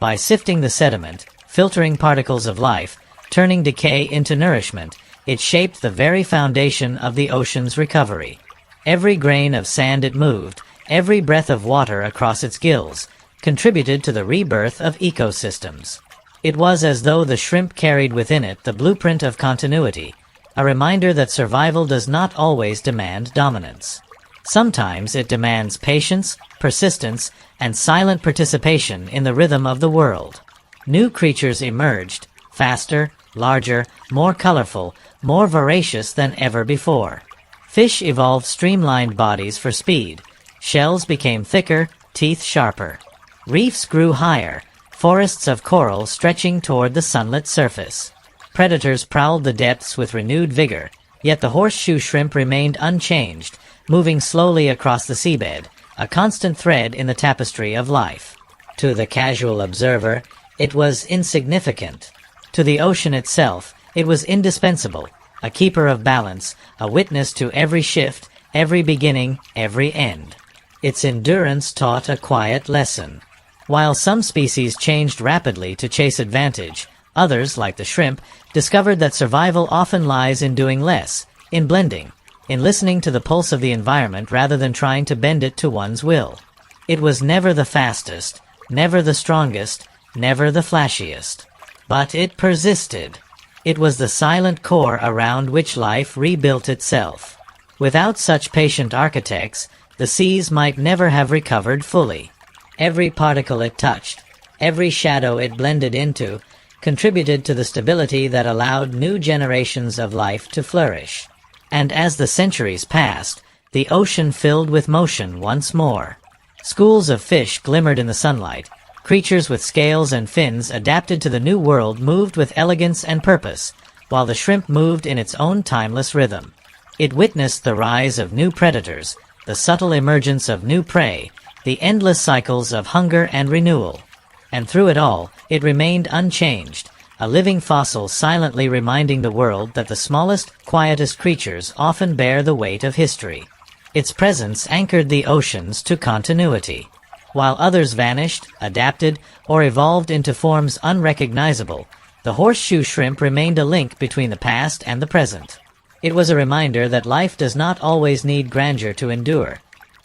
By sifting the sediment, filtering particles of life, turning decay into nourishment, it shaped the very foundation of the ocean's recovery. Every grain of sand it moved, every breath of water across its gills, contributed to the rebirth of ecosystems. It was as though the shrimp carried within it the blueprint of continuity, a reminder that survival does not always demand dominance. Sometimes it demands patience, persistence, and silent participation in the rhythm of the world. New creatures emerged, faster, larger, more colorful, more voracious than ever before. Fish evolved streamlined bodies for speed. Shells became thicker, teeth sharper. Reefs grew higher, forests of coral stretching toward the sunlit surface. Predators prowled the depths with renewed vigor, yet the horseshoe shrimp remained unchanged, moving slowly across the seabed, a constant thread in the tapestry of life. To the casual observer, it was insignificant. To the ocean itself, it was indispensable, a keeper of balance, a witness to every shift, every beginning, every end. Its endurance taught a quiet lesson. While some species changed rapidly to chase advantage, others, like the shrimp, discovered that survival often lies in doing less, in blending, in listening to the pulse of the environment rather than trying to bend it to one's will. It was never the fastest, never the strongest, never the flashiest. But it persisted. It was the silent core around which life rebuilt itself. Without such patient architects, the seas might never have recovered fully. Every particle it touched, every shadow it blended into, contributed to the stability that allowed new generations of life to flourish. And as the centuries passed, the ocean filled with motion once more. Schools of fish glimmered in the sunlight. Creatures with scales and fins adapted to the new world moved with elegance and purpose, while the shrimp moved in its own timeless rhythm. It witnessed the rise of new predators, the subtle emergence of new prey, the endless cycles of hunger and renewal. And through it all, it remained unchanged, a living fossil silently reminding the world that the smallest, quietest creatures often bear the weight of history. Its presence anchored the oceans to continuity. While others vanished, adapted, or evolved into forms unrecognizable, the horseshoe shrimp remained a link between the past and the present. It was a reminder that life does not always need grandeur to endure.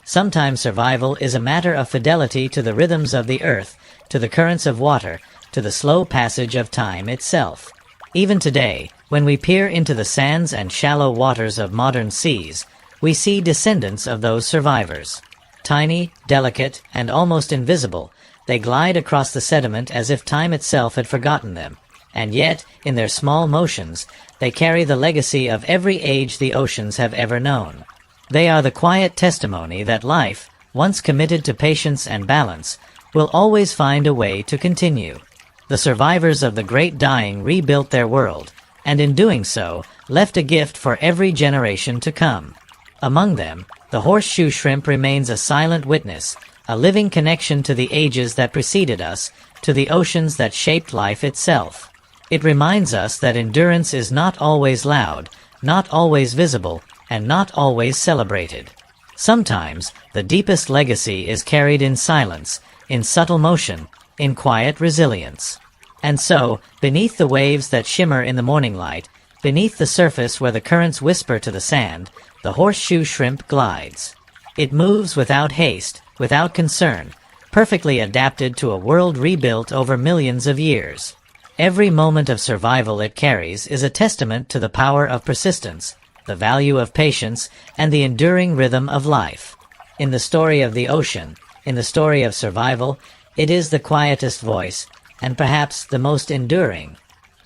Sometimes survival is a matter of fidelity to the rhythms of the earth, to the currents of water, to the slow passage of time itself. Even today, when we peer into the sands and shallow waters of modern seas, we see descendants of those survivors. Tiny, delicate, and almost invisible, they glide across the sediment as if time itself had forgotten them. And yet, in their small motions, they carry the legacy of every age the oceans have ever known. They are the quiet testimony that life, once committed to patience and balance, will always find a way to continue. The survivors of the Great Dying rebuilt their world, and in doing so, left a gift for every generation to come. Among them, the horseshoe shrimp remains a silent witness, a living connection to the ages that preceded us, to the oceans that shaped life itself. It reminds us that endurance is not always loud, not always visible, and not always celebrated. Sometimes, the deepest legacy is carried in silence, in subtle motion, in quiet resilience. And so, beneath the waves that shimmer in the morning light, beneath the surface where the currents whisper to the sand, the horseshoe shrimp glides. It moves without haste, without concern, perfectly adapted to a world rebuilt over millions of years. Every moment of survival it carries is a testament to the power of persistence, the value of patience, and the enduring rhythm of life. In the story of the ocean, in the story of survival, it is the quietest voice, and perhaps the most enduring.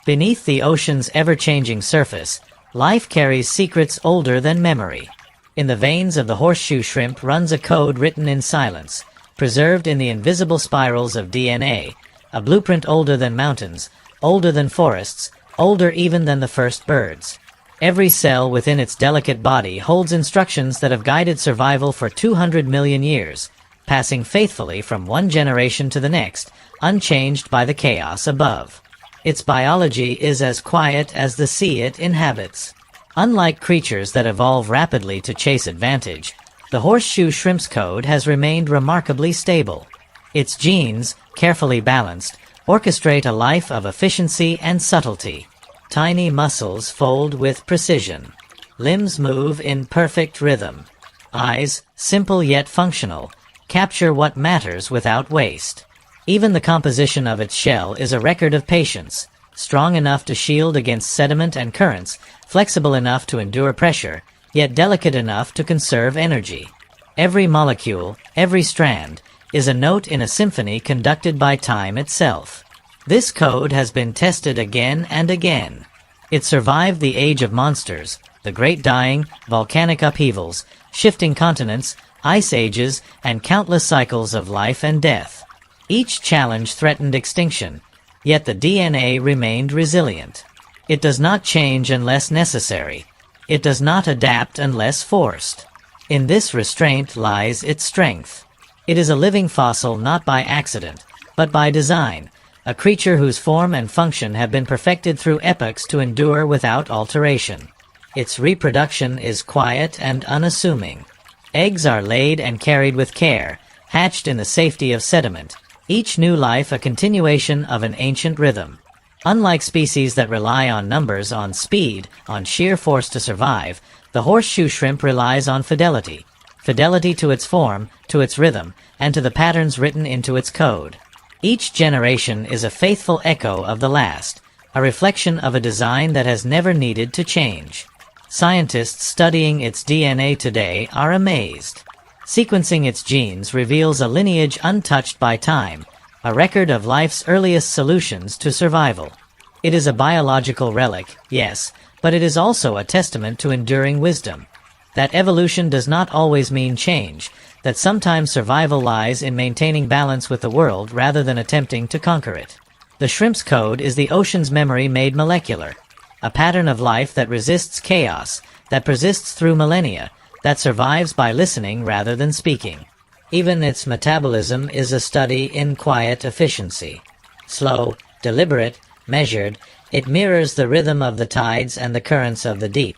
Beneath the ocean's ever-changing surface, life carries secrets older than memory. In the veins of the horseshoe shrimp runs a code written in silence, preserved in the invisible spirals of DNA, a blueprint older than mountains, older than forests, older even than the first birds. Every cell within its delicate body holds instructions that have guided survival for 200 million years, passing faithfully from one generation to the next, unchanged by the chaos above. Its biology is as quiet as the sea it inhabits. Unlike creatures that evolve rapidly to chase advantage, the horseshoe shrimp's code has remained remarkably stable. Its genes, carefully balanced, orchestrate a life of efficiency and subtlety. Tiny muscles fold with precision. Limbs move in perfect rhythm. Eyes, simple yet functional, capture what matters without waste. Even the composition of its shell is a record of patience, strong enough to shield against sediment and currents, flexible enough to endure pressure, yet delicate enough to conserve energy. Every molecule, every strand, is a note in a symphony conducted by time itself. This code has been tested again and again. It survived the age of monsters, the Great Dying, volcanic upheavals, shifting continents, ice ages, and countless cycles of life and death. Each challenge threatened extinction, yet the DNA remained resilient. It does not change unless necessary. It does not adapt unless forced. In this restraint lies its strength. It is a living fossil not by accident, but by design, a creature whose form and function have been perfected through epochs to endure without alteration. Its reproduction is quiet and unassuming. Eggs are laid and carried with care, hatched in the safety of sediment, each new life a continuation of an ancient rhythm. Unlike species that rely on numbers, on speed, on sheer force to survive, the horseshoe shrimp relies on fidelity. Fidelity to its form, to its rhythm, and to the patterns written into its code. Each generation is a faithful echo of the last, a reflection of a design that has never needed to change. Scientists studying its DNA today are amazed. Sequencing its genes reveals a lineage untouched by time, a record of life's earliest solutions to survival. It is a biological relic, yes, but it is also a testament to enduring wisdom. That evolution does not always mean change, that sometimes survival lies in maintaining balance with the world rather than attempting to conquer it. The shrimp's code is the ocean's memory made molecular, a pattern of life that resists chaos, that persists through millennia, that survives by listening rather than speaking. Even its metabolism is a study in quiet efficiency. Slow, deliberate, measured, it mirrors the rhythm of the tides and the currents of the deep.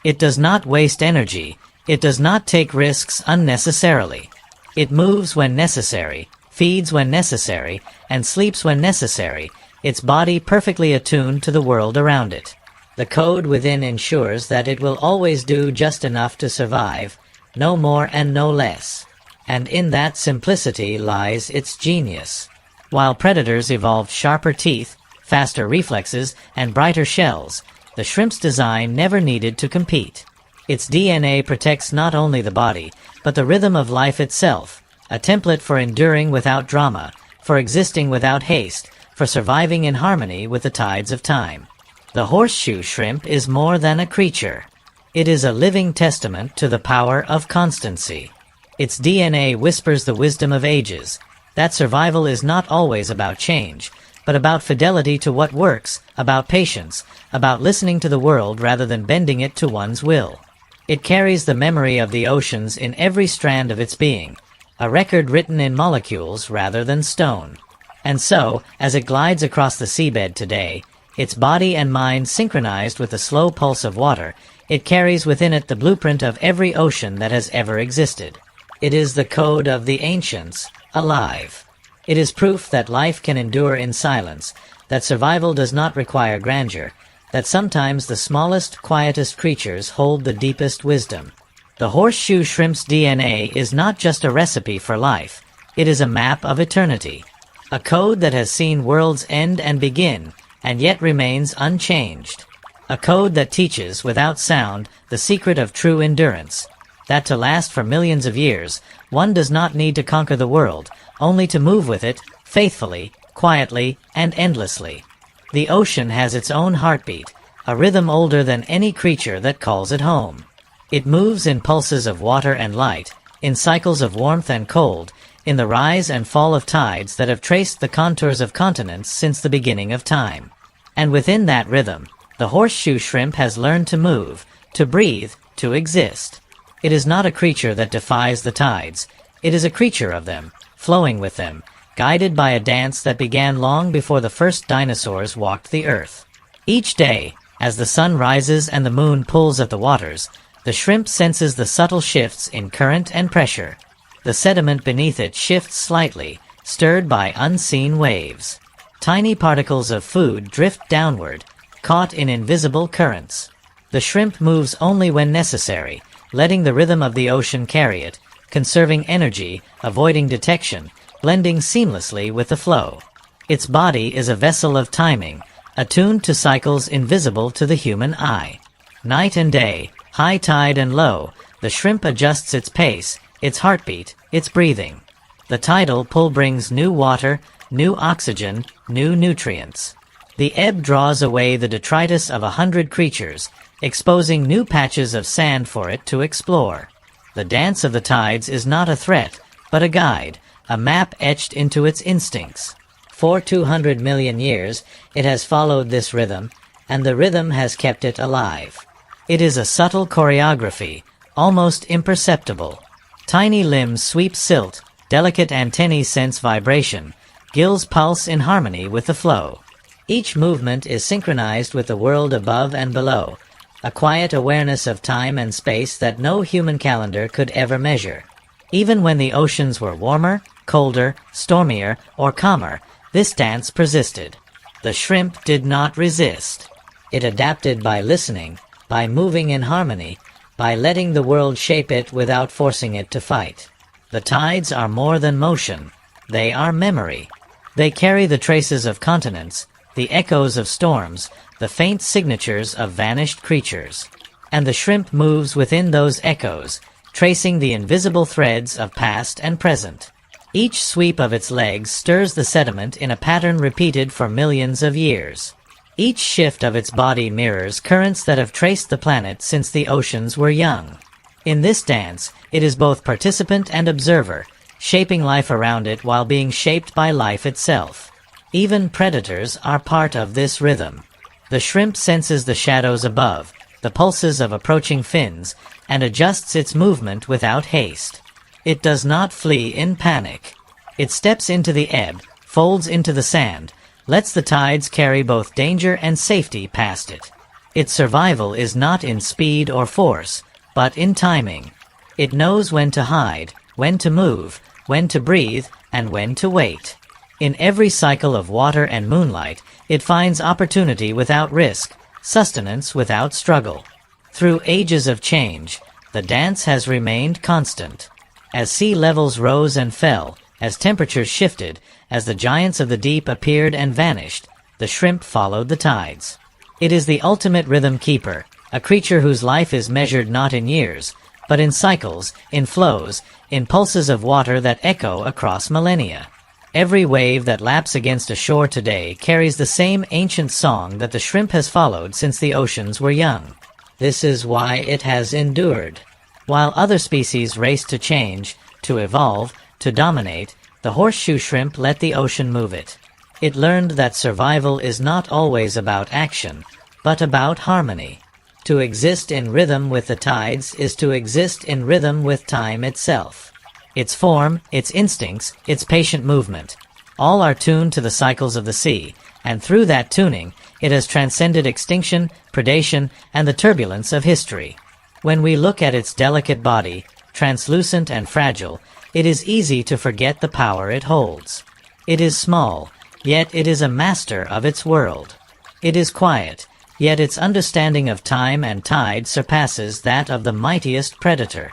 It does not waste energy, it does not take risks unnecessarily. It moves when necessary, feeds when necessary, and sleeps when necessary, its body perfectly attuned to the world around it. The code within ensures that it will always do just enough to survive, no more and no less. And in that simplicity lies its genius. While predators evolved sharper teeth, faster reflexes, and brighter shells, the shrimp's design never needed to compete. Its DNA protects not only the body, but the rhythm of life itself, a template for enduring without drama, for existing without haste, for surviving in harmony with the tides of time. The horseshoe shrimp is more than a creature. It is a living testament to the power of constancy. Its DNA whispers the wisdom of ages, That survival is not always about change, but about fidelity to what works, about patience, about listening to the world rather than bending it to one's will. It carries the memory of the oceans in every strand of its being, a record written in molecules rather than stone. And so, as it glides across the seabed today, its body and mind synchronized with the slow pulse of water, it carries within it the blueprint of every ocean that has ever existed. It is the code of the ancients, alive. It is proof that life can endure in silence, that survival does not require grandeur, that sometimes the smallest, quietest creatures hold the deepest wisdom. The horseshoe shrimp's DNA is not just a recipe for life, it is a map of eternity. A code that has seen worlds end and begin, and yet remains unchanged. A code that teaches, without sound, the secret of true endurance. That to last for millions of years, one does not need to conquer the world, only to move with it, faithfully, quietly, and endlessly. The ocean has its own heartbeat, a rhythm older than any creature that calls it home. It moves in pulses of water and light, in cycles of warmth and cold, in the rise and fall of tides that have traced the contours of continents since the beginning of time. And within that rhythm, the horseshoe shrimp has learned to move, to breathe, to exist. It is not a creature that defies the tides, it is a creature of them, flowing with them, guided by a dance that began long before the first dinosaurs walked the earth. Each day, as the sun rises and the moon pulls at the waters, the shrimp senses the subtle shifts in current and pressure. The sediment beneath it shifts slightly, stirred by unseen waves. Tiny particles of food drift downward, caught in invisible currents. The shrimp moves only when necessary, letting the rhythm of the ocean carry it, conserving energy, avoiding detection, blending seamlessly with the flow. Its body is a vessel of timing, attuned to cycles invisible to the human eye. Night and day, high tide and low, the shrimp adjusts its pace, its heartbeat, its breathing. The tidal pull brings new water, new oxygen, new nutrients. The ebb draws away the detritus of 100 creatures, exposing new patches of sand for it to explore. The dance of the tides is not a threat, but a guide, a map etched into its instincts. For 200 million years, it has followed this rhythm, and the rhythm has kept it alive. It is a subtle choreography, almost imperceptible. Tiny limbs sweep silt, delicate antennae sense vibration, gills pulse in harmony with the flow. Each movement is synchronized with the world above and below, a quiet awareness of time and space that no human calendar could ever measure. Even when the oceans were warmer, colder, stormier, or calmer, this dance persisted. The shrimp did not resist. It adapted by listening, by moving in harmony, by letting the world shape it without forcing it to fight. The tides are more than motion. They are memory. They carry the traces of continents, the echoes of storms, the faint signatures of vanished creatures. And the shrimp moves within those echoes, tracing the invisible threads of past and present. Each sweep of its legs stirs the sediment in a pattern repeated for millions of years. Each shift of its body mirrors currents that have traced the planet since the oceans were young. In this dance, it is both participant and observer, shaping life around it while being shaped by life itself. Even predators are part of this rhythm. The shrimp senses the shadows above, the pulses of approaching fins, and adjusts its movement without haste. It does not flee in panic. It steps into the ebb, folds into the sand, lets the tides carry both danger and safety past it. Its survival is not in speed or force, but in timing. It knows when to hide, when to move, when to breathe, and when to wait. In every cycle of water and moonlight, it finds opportunity without risk, sustenance without struggle. Through ages of change, the dance has remained constant. As sea levels rose and fell, as temperatures shifted, as the giants of the deep appeared and vanished, the shrimp followed the tides. It is the ultimate rhythm keeper, a creature whose life is measured not in years, but in cycles, in flows, in pulses of water that echo across millennia. Every wave that laps against a shore today carries the same ancient song that the shrimp has followed since the oceans were young. This is why it has endured. While other species race to change, to evolve, to dominate, The horseshoe shrimp let the ocean move it. It learned that survival is not always about action, but about harmony. To exist in rhythm with the tides is to exist in rhythm with time itself. Its form, its instincts, its patient movement, all are tuned to the cycles of the sea, and through that tuning, it has transcended extinction, predation, and the turbulence of history. When we look at its delicate body, translucent and fragile, it is easy to forget the power it holds. It is small, yet it is a master of its world. It is quiet, yet its understanding of time and tide surpasses that of the mightiest predator.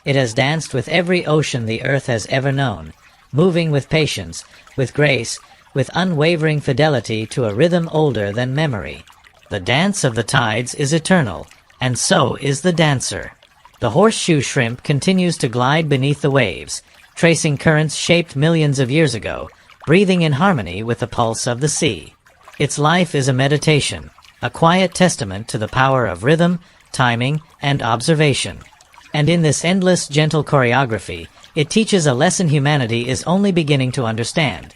It has danced with every ocean the earth has ever known, moving with patience, with grace, with unwavering fidelity to a rhythm older than memory. The dance of the tides is eternal, and so is the dancer. The horseshoe shrimp continues to glide beneath the waves, tracing currents shaped millions of years ago, breathing in harmony with the pulse of the sea. Its life is a meditation, a quiet testament to the power of rhythm, timing, and observation. And in this endless, gentle choreography, it teaches a lesson humanity is only beginning to understand.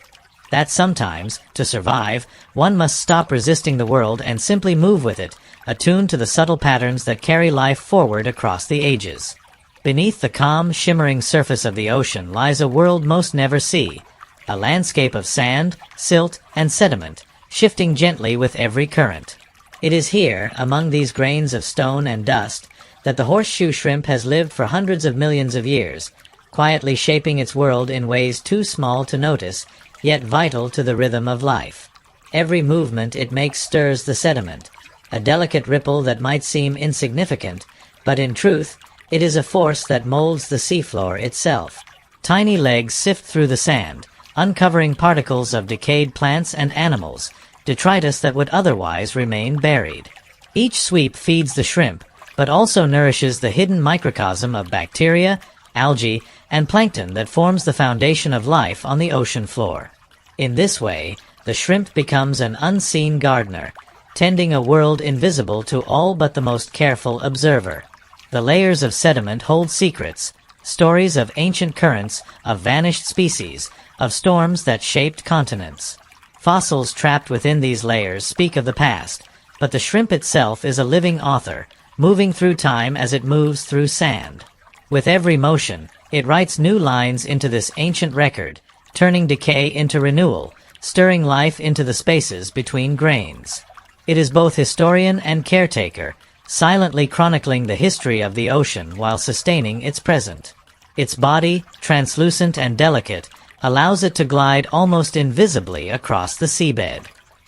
That sometimes, to survive, one must stop resisting the world and simply move with it, attuned to the subtle patterns that carry life forward across the ages. Beneath the calm, shimmering surface of the ocean lies a world most never see, a landscape of sand, silt, and sediment, shifting gently with every current. It is here, among these grains of stone and dust, that the horseshoe shrimp has lived for hundreds of millions of years, quietly shaping its world in ways too small to notice, yet vital to the rhythm of life. Every movement it makes stirs the sediment, a delicate ripple that might seem insignificant, but in truth, it is a force that molds the seafloor itself. Tiny legs sift through the sand, uncovering particles of decayed plants and animals, detritus that would otherwise remain buried. Each sweep feeds the shrimp, but also nourishes the hidden microcosm of bacteria, algae, and plankton that forms the foundation of life on the ocean floor. In this way, the shrimp becomes an unseen gardener, tending a world invisible to all but the most careful observer. The layers of sediment hold secrets, stories of ancient currents, of vanished species, of storms that shaped continents. Fossils trapped within these layers speak of the past, but the shrimp itself is a living author, moving through time as it moves through sand. With every motion, it writes new lines into this ancient record, turning decay into renewal, stirring life into the spaces between grains. It is both historian and caretaker, silently chronicling the history of the ocean while sustaining its present. Its body, translucent and delicate, allows it to glide almost invisibly across the seabed.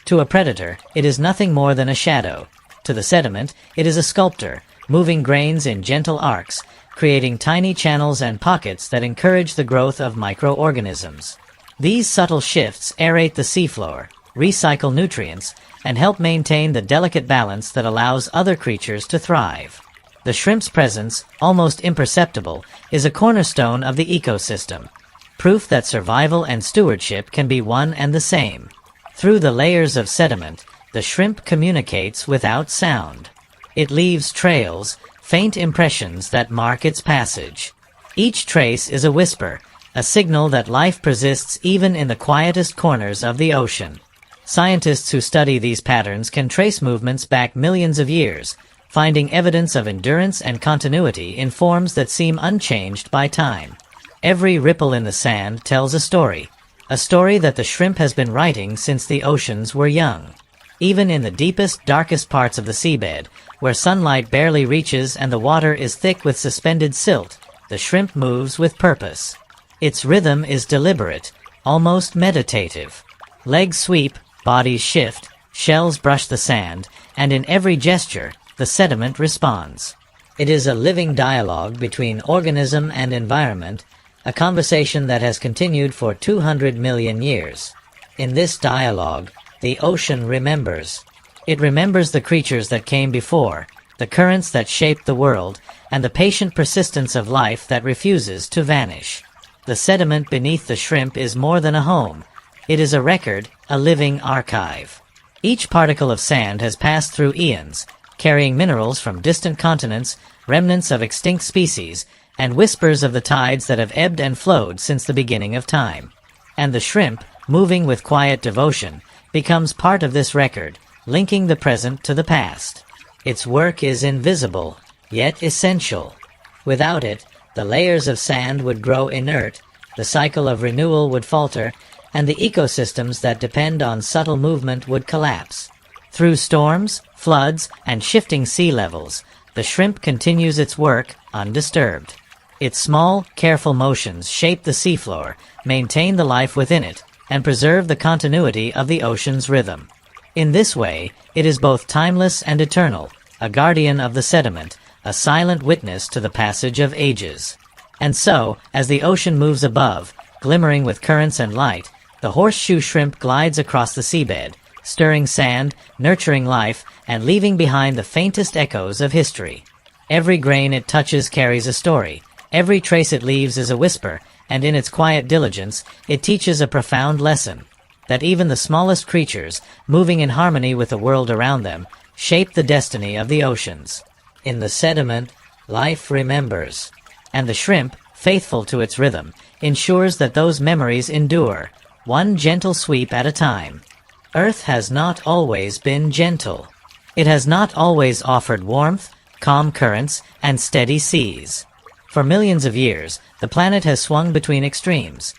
To a predator, it is nothing more than a shadow. To the sediment, it is a sculptor, moving grains in gentle arcs, creating tiny channels and pockets that encourage the growth of microorganisms. These subtle shifts aerate the seafloor, recycle nutrients, and help maintain the delicate balance that allows other creatures to thrive. The shrimp's presence, almost imperceptible, is a cornerstone of the ecosystem, proof that survival and stewardship can be one and the same. Through the layers of sediment, the shrimp communicates without sound. It leaves trails, faint impressions that mark its passage. Each trace is a whisper, a signal that life persists even in the quietest corners of the ocean. Scientists who study these patterns can trace movements back millions of years, finding evidence of endurance and continuity in forms that seem unchanged by time. Every ripple in the sand tells a story that the shrimp has been writing since the oceans were young. Even in the deepest, darkest parts of the seabed, where sunlight barely reaches and the water is thick with suspended silt, the shrimp moves with purpose. Its rhythm is deliberate, almost meditative. Legs sweep, bodies shift, shells brush the sand, and in every gesture, the sediment responds. It is a living dialogue between organism and environment, a conversation that has continued for 200 million years. In this dialogue, the ocean remembers. It remembers the creatures that came before, the currents that shaped the world, and the patient persistence of life that refuses to vanish. The sediment beneath the shrimp is more than a home. It is a record, a living archive. Each particle of sand has passed through eons, carrying minerals from distant continents, remnants of extinct species, and whispers of the tides that have ebbed and flowed since the beginning of time. And the shrimp, moving with quiet devotion, becomes part of this record, linking the present to the past. Its work is invisible, yet essential. Without it, the layers of sand would grow inert, the cycle of renewal would falter, and the ecosystems that depend on subtle movement would collapse. Through storms, floods, and shifting sea levels, the shrimp continues its work undisturbed. Its small, careful motions shape the seafloor, maintain the life within it, and preserve the continuity of the ocean's rhythm. In this way, it is both timeless and eternal, a guardian of the sediment, a silent witness to the passage of ages. And so, as the ocean moves above, glimmering with currents and light, the horseshoe shrimp glides across the seabed, stirring sand, nurturing life, and leaving behind the faintest echoes of history. Every grain it touches carries a story, every trace it leaves is a whisper, and in its quiet diligence, it teaches a profound lesson, that even the smallest creatures, moving in harmony with the world around them, shape the destiny of the oceans. In the sediment, life remembers, and the shrimp, faithful to its rhythm, ensures that those memories endure, one gentle sweep at a time. Earth has not always been gentle. It has not always offered warmth, calm currents, and steady seas. For millions of years, the planet has swung between extremes.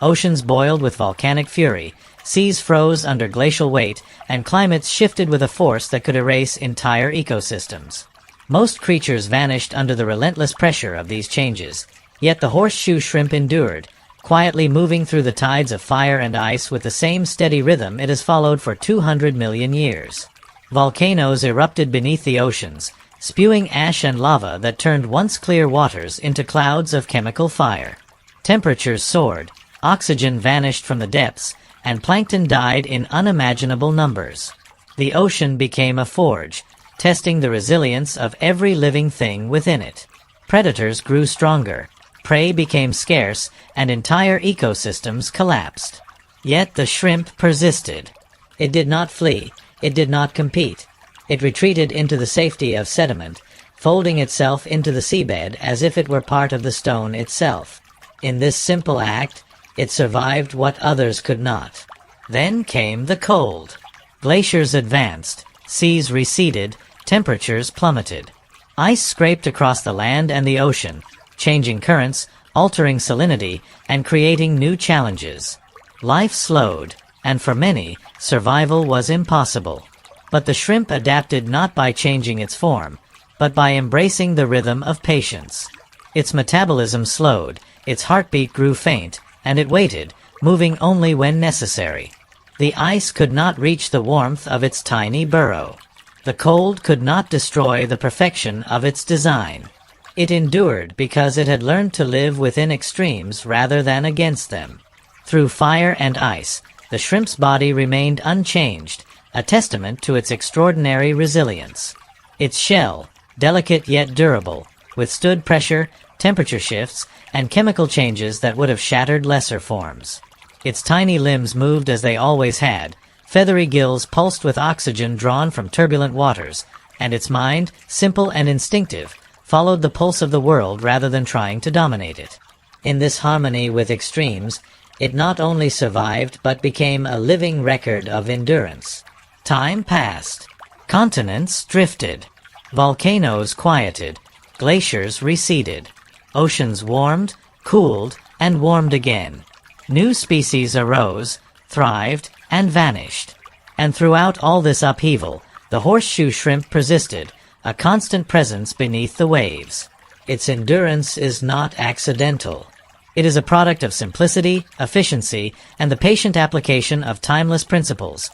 Oceans boiled with volcanic fury, seas froze under glacial weight, and climates shifted with a force that could erase entire ecosystems. Most creatures vanished under the relentless pressure of these changes, yet the horseshoe shrimp endured, quietly moving through the tides of fire and ice with the same steady rhythm it has followed for 200 million years. Volcanoes erupted beneath the oceans, spewing ash and lava that turned once clear waters into clouds of chemical fire. Temperatures soared, oxygen vanished from the depths, and plankton died in unimaginable numbers. The ocean became a forge, testing the resilience of every living thing within it. Predators grew stronger, prey became scarce, and entire ecosystems collapsed. Yet the shrimp persisted. It did not flee, it did not compete. It retreated into the safety of sediment, folding itself into the seabed as if it were part of the stone itself. In this simple act, it survived what others could not. Then came the cold. Glaciers advanced, seas receded, temperatures plummeted. Ice scraped across the land and the ocean, changing currents, altering salinity, and creating new challenges. Life slowed, and for many, survival was impossible. But the shrimp adapted not by changing its form, but by embracing the rhythm of patience. Its metabolism slowed, its heartbeat grew faint, and it waited, moving only when necessary. The ice could not reach the warmth of its tiny burrow. The cold could not destroy the perfection of its design. It endured because it had learned to live within extremes rather than against them. Through fire and ice, the shrimp's body remained unchanged, a testament to its extraordinary resilience. Its shell, delicate yet durable, withstood pressure, temperature shifts, and chemical changes that would have shattered lesser forms. Its tiny limbs moved as they always had, feathery gills pulsed with oxygen drawn from turbulent waters, and its mind, simple and instinctive, followed the pulse of the world rather than trying to dominate it. In this harmony with extremes, it not only survived but became a living record of endurance. Time passed. Continents drifted. Volcanoes quieted. Glaciers receded. Oceans warmed, cooled, and warmed again. New species arose, thrived, and vanished. And throughout all this upheaval, the horseshoe shrimp persisted, a constant presence beneath the waves. Its endurance is not accidental. It is a product of simplicity, efficiency, and the patient application of timeless principles.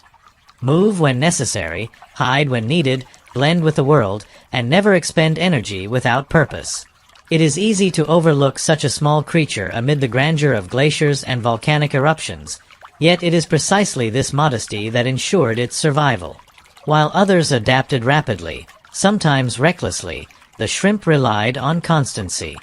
Move when necessary, hide when needed, blend with the world, and never expend energy without purpose. It is easy to overlook such a small creature amid the grandeur of glaciers and volcanic eruptions, yet it is precisely this modesty that ensured its survival. While others adapted rapidly, sometimes recklessly, the shrimp relied on constancy.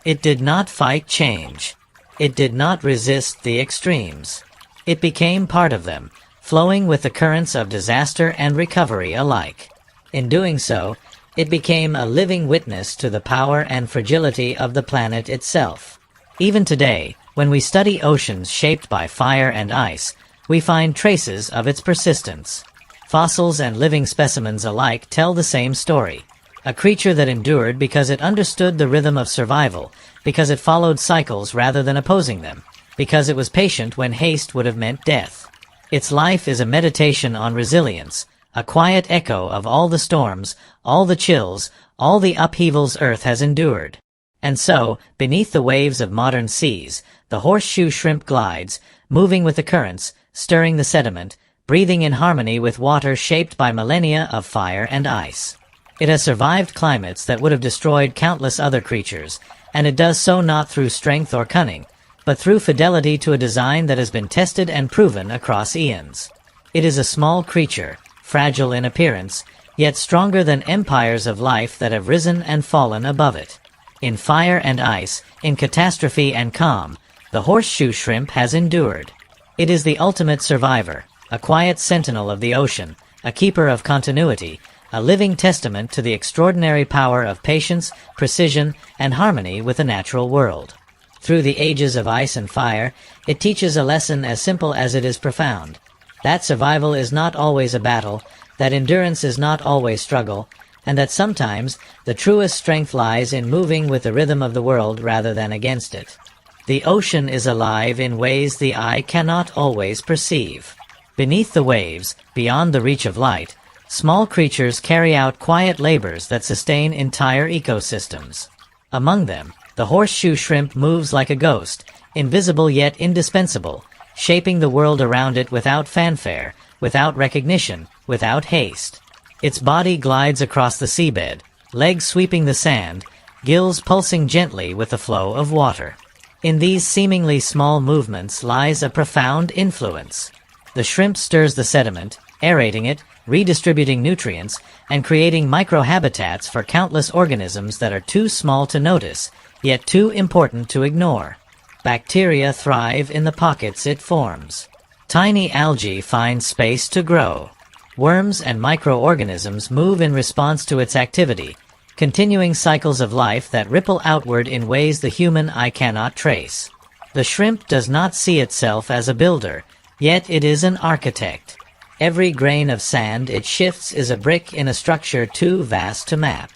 It did not fight change. It did not resist the extremes. It became part of them, flowing with the currents of disaster and recovery alike. In doing so, it became a living witness to the power and fragility of the planet itself. Even today, When we study oceans shaped by fire and ice, we find traces of its persistence. Fossils and living specimens alike tell the same story. A creature that endured because it understood the rhythm of survival, because it followed cycles rather than opposing them, because it was patient when haste would have meant death. Its life is a meditation on resilience, a quiet echo of all the storms, all the chills, all the upheavals Earth has endured. And so, beneath the waves of modern seas, the horseshoe shrimp glides, moving with the currents, stirring the sediment, breathing in harmony with water shaped by millennia of fire and ice. It has survived climates that would have destroyed countless other creatures, and it does so not through strength or cunning, but through fidelity to a design that has been tested and proven across eons. It is a small creature, fragile in appearance, yet stronger than empires of life that have risen and fallen above it. In fire and ice, in catastrophe and calm, the horseshoe shrimp has endured. It is the ultimate survivor, a quiet sentinel of the ocean, a keeper of continuity, a living testament to the extraordinary power of patience, precision, and harmony with the natural world. Through the ages of ice and fire, it teaches a lesson as simple as it is profound. That survival is not always a battle, that endurance is not always struggle, and that sometimes the truest strength lies in moving with the rhythm of the world rather than against it. The ocean is alive in ways the eye cannot always perceive. Beneath the waves, beyond the reach of light, small creatures carry out quiet labors that sustain entire ecosystems. Among them, the horseshoe shrimp moves like a ghost, invisible yet indispensable, shaping the world around it without fanfare, without recognition, without haste. Its body glides across the seabed, legs sweeping the sand, gills pulsing gently with the flow of water. In these seemingly small movements lies a profound influence. The shrimp stirs the sediment, aerating it, redistributing nutrients, and creating microhabitats for countless organisms that are too small to notice, yet too important to ignore. Bacteria thrive in the pockets it forms. Tiny algae find space to grow. Worms and microorganisms move in response to its activity, continuing cycles of life that ripple outward in ways the human eye cannot trace. The shrimp does not see itself as a builder, yet it is an architect. Every grain of sand it shifts is a brick in a structure too vast to map.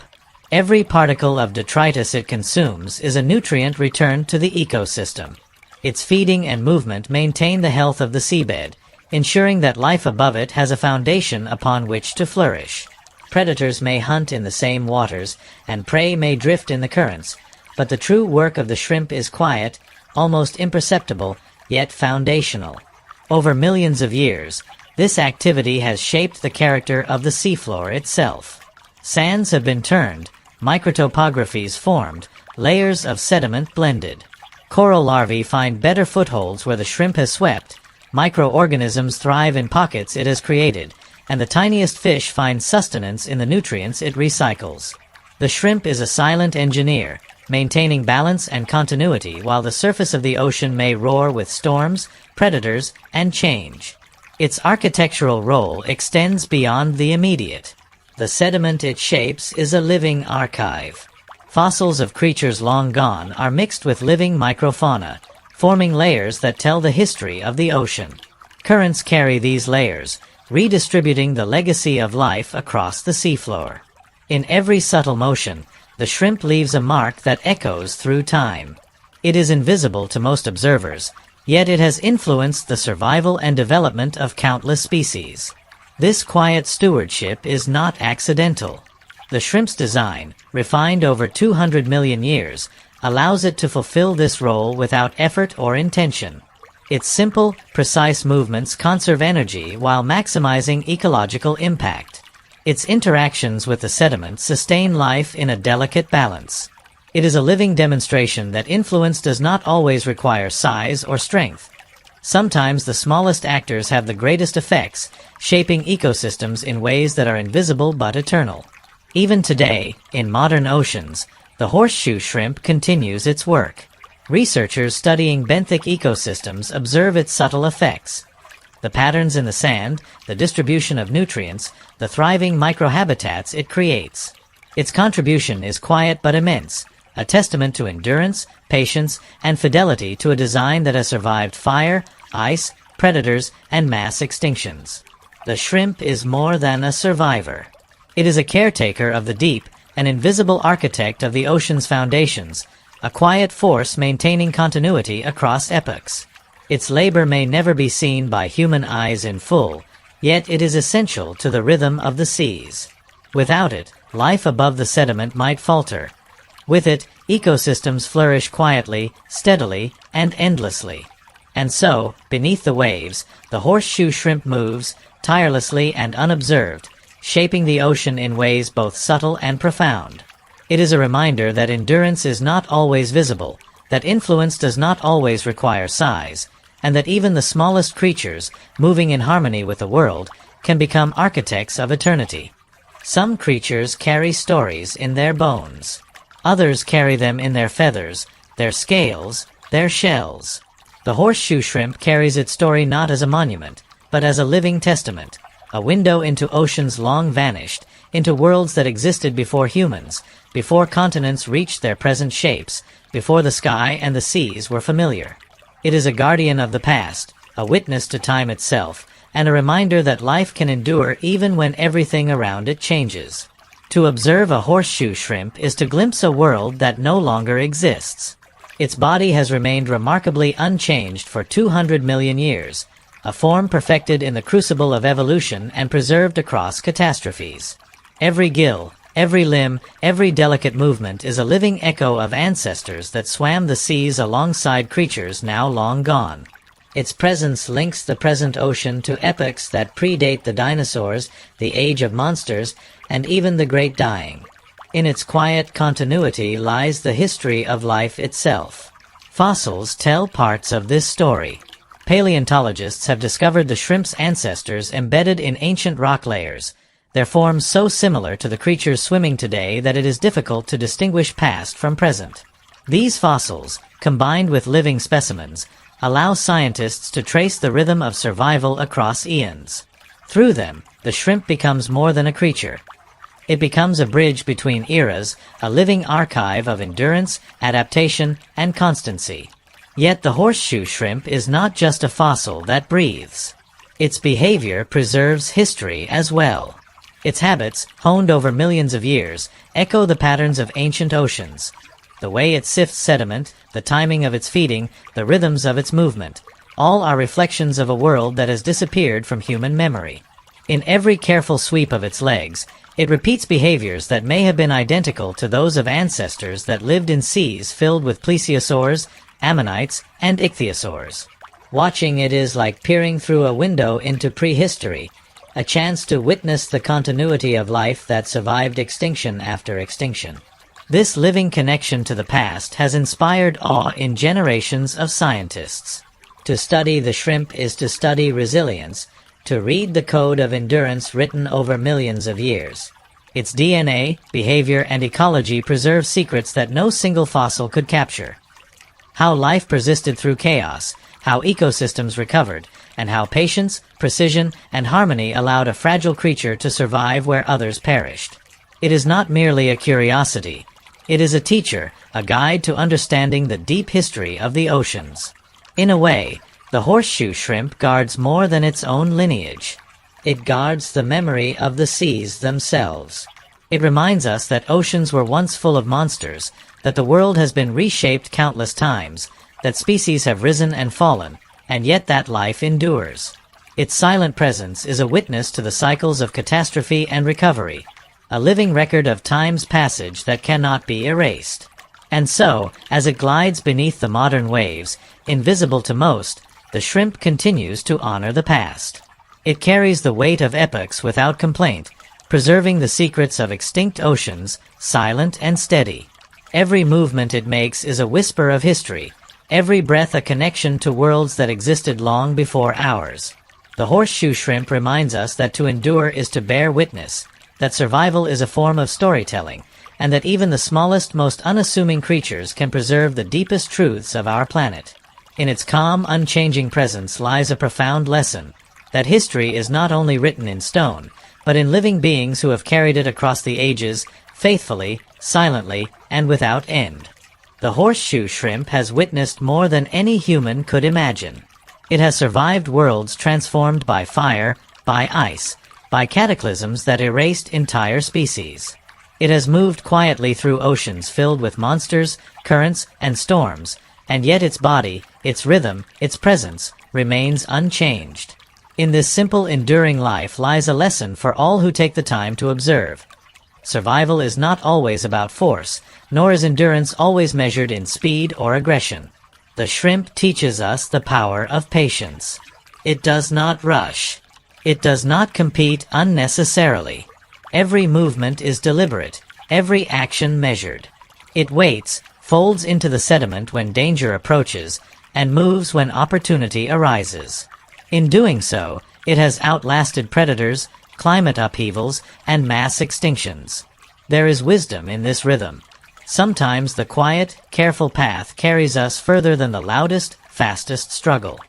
Every particle of detritus it consumes is a nutrient returned to the ecosystem. Its feeding and movement maintain the health of the seabed, ensuring that life above it has a foundation upon which to flourish. Predators may hunt in the same waters, and prey may drift in the currents, but the true work of the shrimp is quiet, almost imperceptible, yet foundational. Over millions of years, this activity has shaped the character of the seafloor itself. Sands have been turned, microtopographies formed, layers of sediment blended. Coral larvae find better footholds where the shrimp has swept, microorganisms thrive in pockets it has created, and the tiniest fish find sustenance in the nutrients it recycles. The shrimp is a silent engineer, maintaining balance and continuity while the surface of the ocean may roar with storms, predators, and change. Its architectural role extends beyond the immediate. The sediment it shapes is a living archive. Fossils of creatures long gone are mixed with living microfauna, forming layers that tell the history of the ocean. Currents carry these layers, redistributing the legacy of life across the seafloor. In every subtle motion, the shrimp leaves a mark that echoes through time. It is invisible to most observers, yet it has influenced the survival and development of countless species. This quiet stewardship is not accidental. The shrimp's design, refined over 200 million years, allows it to fulfill this role without effort or intention. Its simple, precise movements conserve energy while maximizing ecological impact. Its interactions with the sediment sustain life in a delicate balance. It is a living demonstration that influence does not always require size or strength. Sometimes the smallest actors have the greatest effects, shaping ecosystems in ways that are invisible but eternal. Even today, in modern oceans, the horseshoe shrimp continues its work. Researchers studying benthic ecosystems observe its subtle effects. The patterns in the sand, the distribution of nutrients, the thriving microhabitats it creates. Its contribution is quiet but immense, a testament to endurance, patience, and fidelity to a design that has survived fire, ice, predators, and mass extinctions. The shrimp is more than a survivor. It is a caretaker of the deep, an invisible architect of the ocean's foundations, a quiet force maintaining continuity across epochs. Its labor may never be seen by human eyes in full, yet it is essential to the rhythm of the seas. Without it, life above the sediment might falter. With it, ecosystems flourish quietly, steadily, and endlessly. And so, beneath the waves, the horseshoe shrimp moves, tirelessly and unobserved, shaping the ocean in ways both subtle and profound. It is a reminder that endurance is not always visible, that influence does not always require size, and that even the smallest creatures, moving in harmony with the world, can become architects of eternity. Some creatures carry stories in their bones. Others carry them in their feathers, their scales, their shells. The horseshoe shrimp carries its story not as a monument, but as a living testament, a window into oceans long vanished, into worlds that existed before humans, before continents reached their present shapes, before the sky and the seas were familiar. It is a guardian of the past, a witness to time itself, and a reminder that life can endure even when everything around it changes. To observe a horseshoe shrimp is to glimpse a world that no longer exists. Its body has remained remarkably unchanged for 200 million years, a form perfected in the crucible of evolution and preserved across catastrophes. Every gill, every limb, every delicate movement is a living echo of ancestors that swam the seas alongside creatures now long gone. Its presence links the present ocean to epochs that predate the dinosaurs, the age of monsters, and even the Great Dying. In its quiet continuity lies the history of life itself. Fossils tell parts of this story. Paleontologists have discovered the shrimp's ancestors embedded in ancient rock layers, their forms so similar to the creatures swimming today that it is difficult to distinguish past from present. These fossils, combined with living specimens, allow scientists to trace the rhythm of survival across eons. Through them, the shrimp becomes more than a creature. It becomes a bridge between eras, a living archive of endurance, adaptation, and constancy. Yet the horseshoe shrimp is not just a fossil that breathes. Its behavior preserves history as well. Its habits, honed over millions of years, echo the patterns of ancient oceans. The way it sifts sediment, the timing of its feeding, the rhythms of its movement, all are reflections of a world that has disappeared from human memory. In every careful sweep of its legs, it repeats behaviors that may have been identical to those of ancestors that lived in seas filled with plesiosaurs, ammonites, and ichthyosaurs. Watching it is like peering through a window into prehistory, a chance to witness the continuity of life that survived extinction after extinction. This living connection to the past has inspired awe in generations of scientists. To study the shrimp is to study resilience, to read the code of endurance written over millions of years. Its DNA, behavior, and ecology preserve secrets that no single fossil could capture. How life persisted through chaos, how ecosystems recovered, and how patience, precision, and harmony allowed a fragile creature to survive where others perished. It is not merely a curiosity. It is a teacher, a guide to understanding the deep history of the oceans. In a way, the horseshoe shrimp guards more than its own lineage. It guards the memory of the seas themselves. It reminds us that oceans were once full of monsters, that the world has been reshaped countless times, that species have risen and fallen, and yet that life endures. Its silent presence is a witness to the cycles of catastrophe and recovery, a living record of time's passage that cannot be erased. And so, as it glides beneath the modern waves, invisible to most, the shrimp continues to honor the past. It carries the weight of epochs without complaint, preserving the secrets of extinct oceans, silent and steady. Every movement it makes is a whisper of history, every breath a connection to worlds that existed long before ours. The horseshoe shrimp reminds us that to endure is to bear witness, that survival is a form of storytelling, and that even the smallest, most unassuming creatures can preserve the deepest truths of our planet. In its calm, unchanging presence lies a profound lesson, that history is not only written in stone, but in living beings who have carried it across the ages, faithfully, silently, and without end. The horseshoe shrimp has witnessed more than any human could imagine. It has survived worlds transformed by fire, by ice, by cataclysms that erased entire species. It has moved quietly through oceans filled with monsters, currents, and storms, and yet its body, its rhythm, its presence, remains unchanged. In this simple, enduring life lies a lesson for all who take the time to observe. Survival is not always about force, nor is endurance always measured in speed or aggression. The shrimp teaches us the power of patience. It does not rush. It does not compete unnecessarily. Every movement is deliberate, every action measured. It waits, folds into the sediment when danger approaches, and moves when opportunity arises. In doing so, it has outlasted predators, climate upheavals, and mass extinctions. There is wisdom in this rhythm. Sometimes the quiet, careful path carries us further than the loudest, fastest struggle.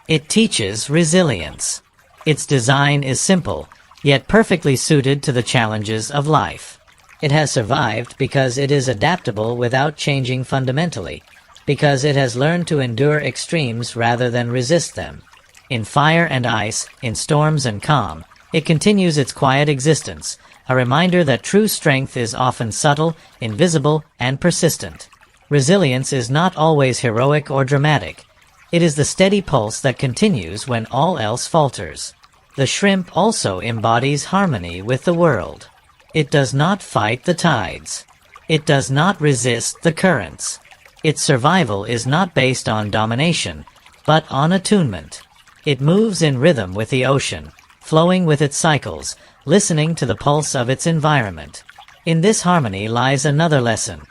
It teaches resilience. Its design is simple, yet perfectly suited to the challenges of life. It has survived because it is adaptable without changing fundamentally, because it has learned to endure extremes rather than resist them. In fire and ice, in storms and calm, it continues its quiet existence, a reminder that true strength is often subtle, invisible, and persistent. Resilience is not always heroic or dramatic. It is the steady pulse that continues when all else falters. The shrimp also embodies harmony with the world. It does not fight the tides. It does not resist the currents. Its survival is not based on domination, but on attunement. It moves in rhythm with the ocean, flowing with its cycles, listening to the pulse of its environment. In this harmony lies another lesson.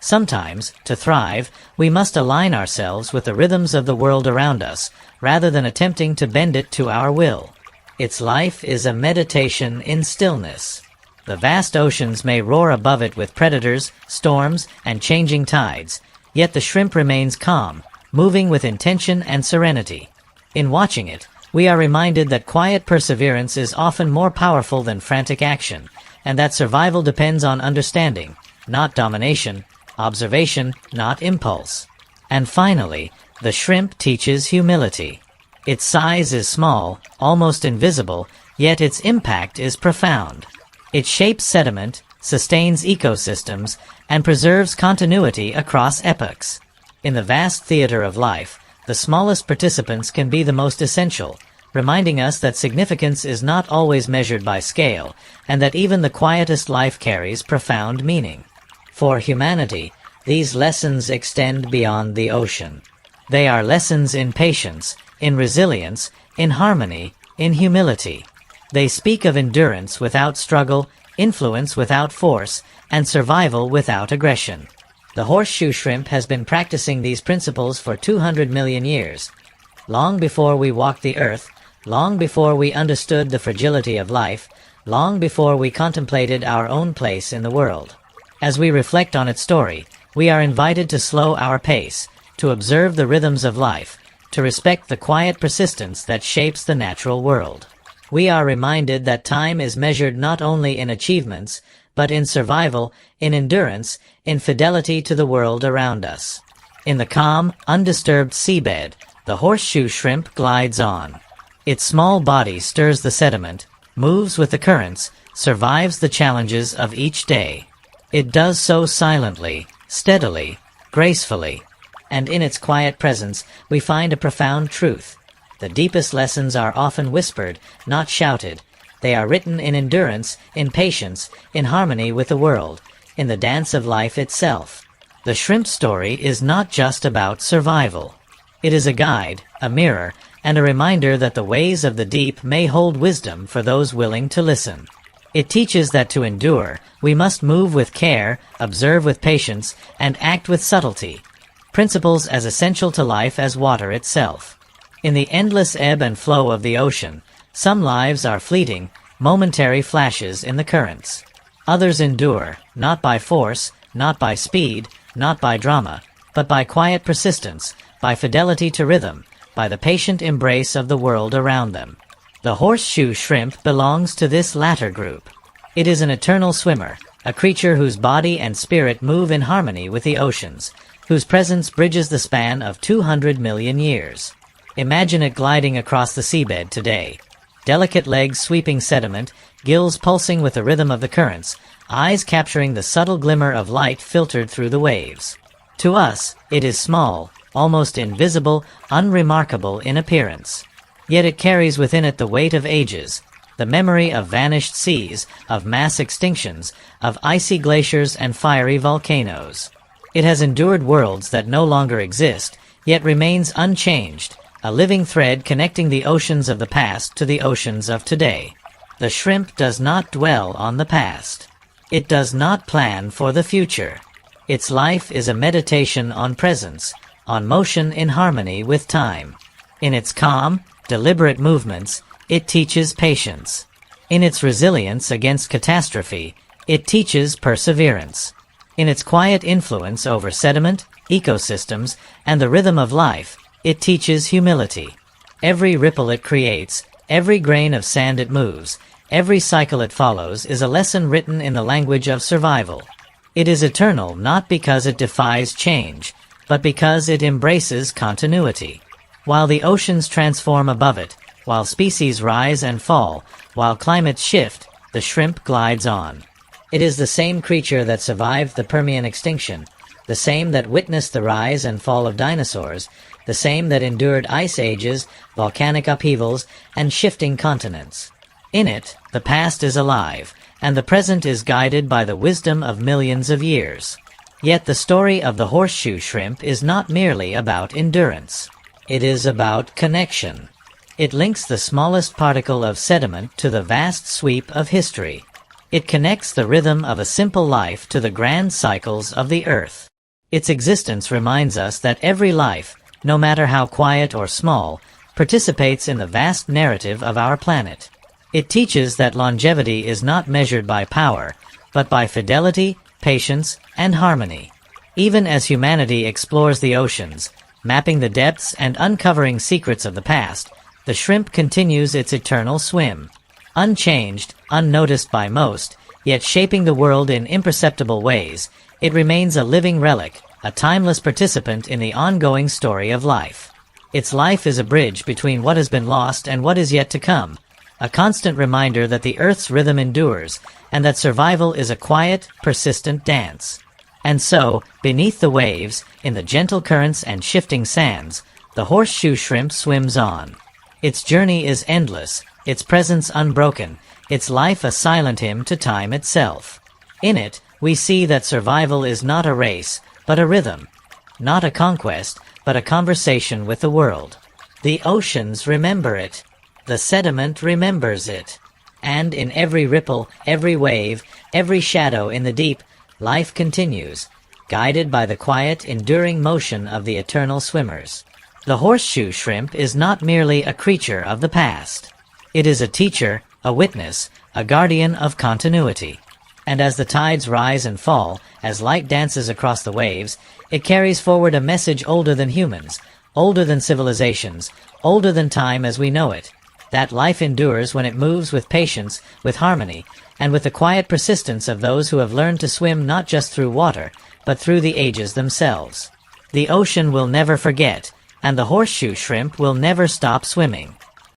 Sometimes, to thrive, we must align ourselves with the rhythms of the world around us, rather than attempting to bend it to our will. Its life is a meditation in stillness. The vast oceans may roar above it with predators, storms, and changing tides, yet the shrimp remains calm, moving with intention and serenity. In watching it, we are reminded that quiet perseverance is often more powerful than frantic action, and that survival depends on understanding, not domination, observation, not impulse. And finally, the shrimp teaches humility. Its size is small, almost invisible, yet its impact is profound. It shapes sediment, sustains ecosystems, and preserves continuity across epochs. In the vast theater of life, the smallest participants can be the most essential, reminding us that significance is not always measured by scale, and that even the quietest life carries profound meaning. For humanity, these lessons extend beyond the ocean. They are lessons in patience, in resilience, in harmony, in humility. They speak of endurance without struggle, influence without force, and survival without aggression. The horseshoe shrimp has been practicing these principles for 200 million years. Long before we walked the earth, long before we understood the fragility of life, long before we contemplated our own place in the world. As we reflect on its story, we are invited to slow our pace, to observe the rhythms of life, to respect the quiet persistence that shapes the natural world. We are reminded that time is measured not only in achievements, but in survival, in endurance, in fidelity to the world around us. In the calm, undisturbed seabed, the horseshoe shrimp glides on. Its small body stirs the sediment, moves with the currents, survives the challenges of each day. It does so silently, steadily, gracefully. And in its quiet presence, we find a profound truth. The deepest lessons are often whispered, not shouted. They are written in endurance, in patience, in harmony with the world, in the dance of life itself. The shrimp story is not just about survival. It is a guide, a mirror, and a reminder that the ways of the deep may hold wisdom for those willing to listen. It teaches that to endure, we must move with care, observe with patience, and act with subtlety. Principles as essential to life as water itself. In the endless ebb and flow of the ocean, some lives are fleeting, momentary flashes in the currents. Others endure, not by force, not by speed, not by drama, but by quiet persistence, by fidelity to rhythm, by the patient embrace of the world around them. The horseshoe shrimp belongs to this latter group. It is an eternal swimmer, a creature whose body and spirit move in harmony with the oceans, whose presence bridges the span of 200 million years. Imagine it gliding across the seabed today. Delicate legs sweeping sediment, gills pulsing with the rhythm of the currents, eyes capturing the subtle glimmer of light filtered through the waves. To us, it is small, almost invisible, unremarkable in appearance. Yet it carries within it the weight of ages, the memory of vanished seas, of mass extinctions, of icy glaciers and fiery volcanoes. It has endured worlds that no longer exist, yet remains unchanged, a living thread connecting the oceans of the past to the oceans of today. The shrimp does not dwell on the past. It does not plan for the future. Its life is a meditation on presence, on motion in harmony with time. In its calm, deliberate movements, it teaches patience. In its resilience against catastrophe, it teaches perseverance. In its quiet influence over sediment, ecosystems, and the rhythm of life, it teaches humility. Every ripple it creates, every grain of sand it moves, every cycle it follows is a lesson written in the language of survival. It is eternal not because it defies change, but because it embraces continuity. While the oceans transform above it, while species rise and fall, while climates shift, the shrimp glides on. It is the same creature that survived the Permian extinction, the same that witnessed the rise and fall of dinosaurs, the same that endured ice ages, volcanic upheavals, and shifting continents. In it, the past is alive, and the present is guided by the wisdom of millions of years. Yet the story of the horseshoe shrimp is not merely about endurance. It is about connection. It links the smallest particle of sediment to the vast sweep of history. It connects the rhythm of a simple life to the grand cycles of the earth. Its existence reminds us that every life, no matter how quiet or small, participates in the vast narrative of our planet. It teaches that longevity is not measured by power, but by fidelity, patience, and harmony. Even as humanity explores the oceans, mapping the depths and uncovering secrets of the past, the shrimp continues its eternal swim. Unchanged, unnoticed by most, yet shaping the world in imperceptible ways, it remains a living relic, a timeless participant in the ongoing story of life. Its life is a bridge between what has been lost and what is yet to come, a constant reminder that the Earth's rhythm endures, and that survival is a quiet, persistent dance. And so, beneath the waves, in the gentle currents and shifting sands, the horseshoe shrimp swims on. Its journey is endless, its presence unbroken, its life a silent hymn to time itself. In it, we see that survival is not a race, but a rhythm. Not a conquest, but a conversation with the world. The oceans remember it. The sediment remembers it. And in every ripple, every wave, every shadow in the deep, life continues, guided by the quiet, enduring motion of the eternal swimmers. The horseshoe shrimp is not merely a creature of the past. It is a teacher, a witness, a guardian of continuity. And as the tides rise and fall, as light dances across the waves, it carries forward a message older than humans, older than civilizations, older than time as we know it. That life endures when it moves with patience, with harmony, and with the quiet persistence of those who have learned to swim not just through water, but through the ages themselves. The ocean will never forget, and the horseshoe shrimp will never stop swimming.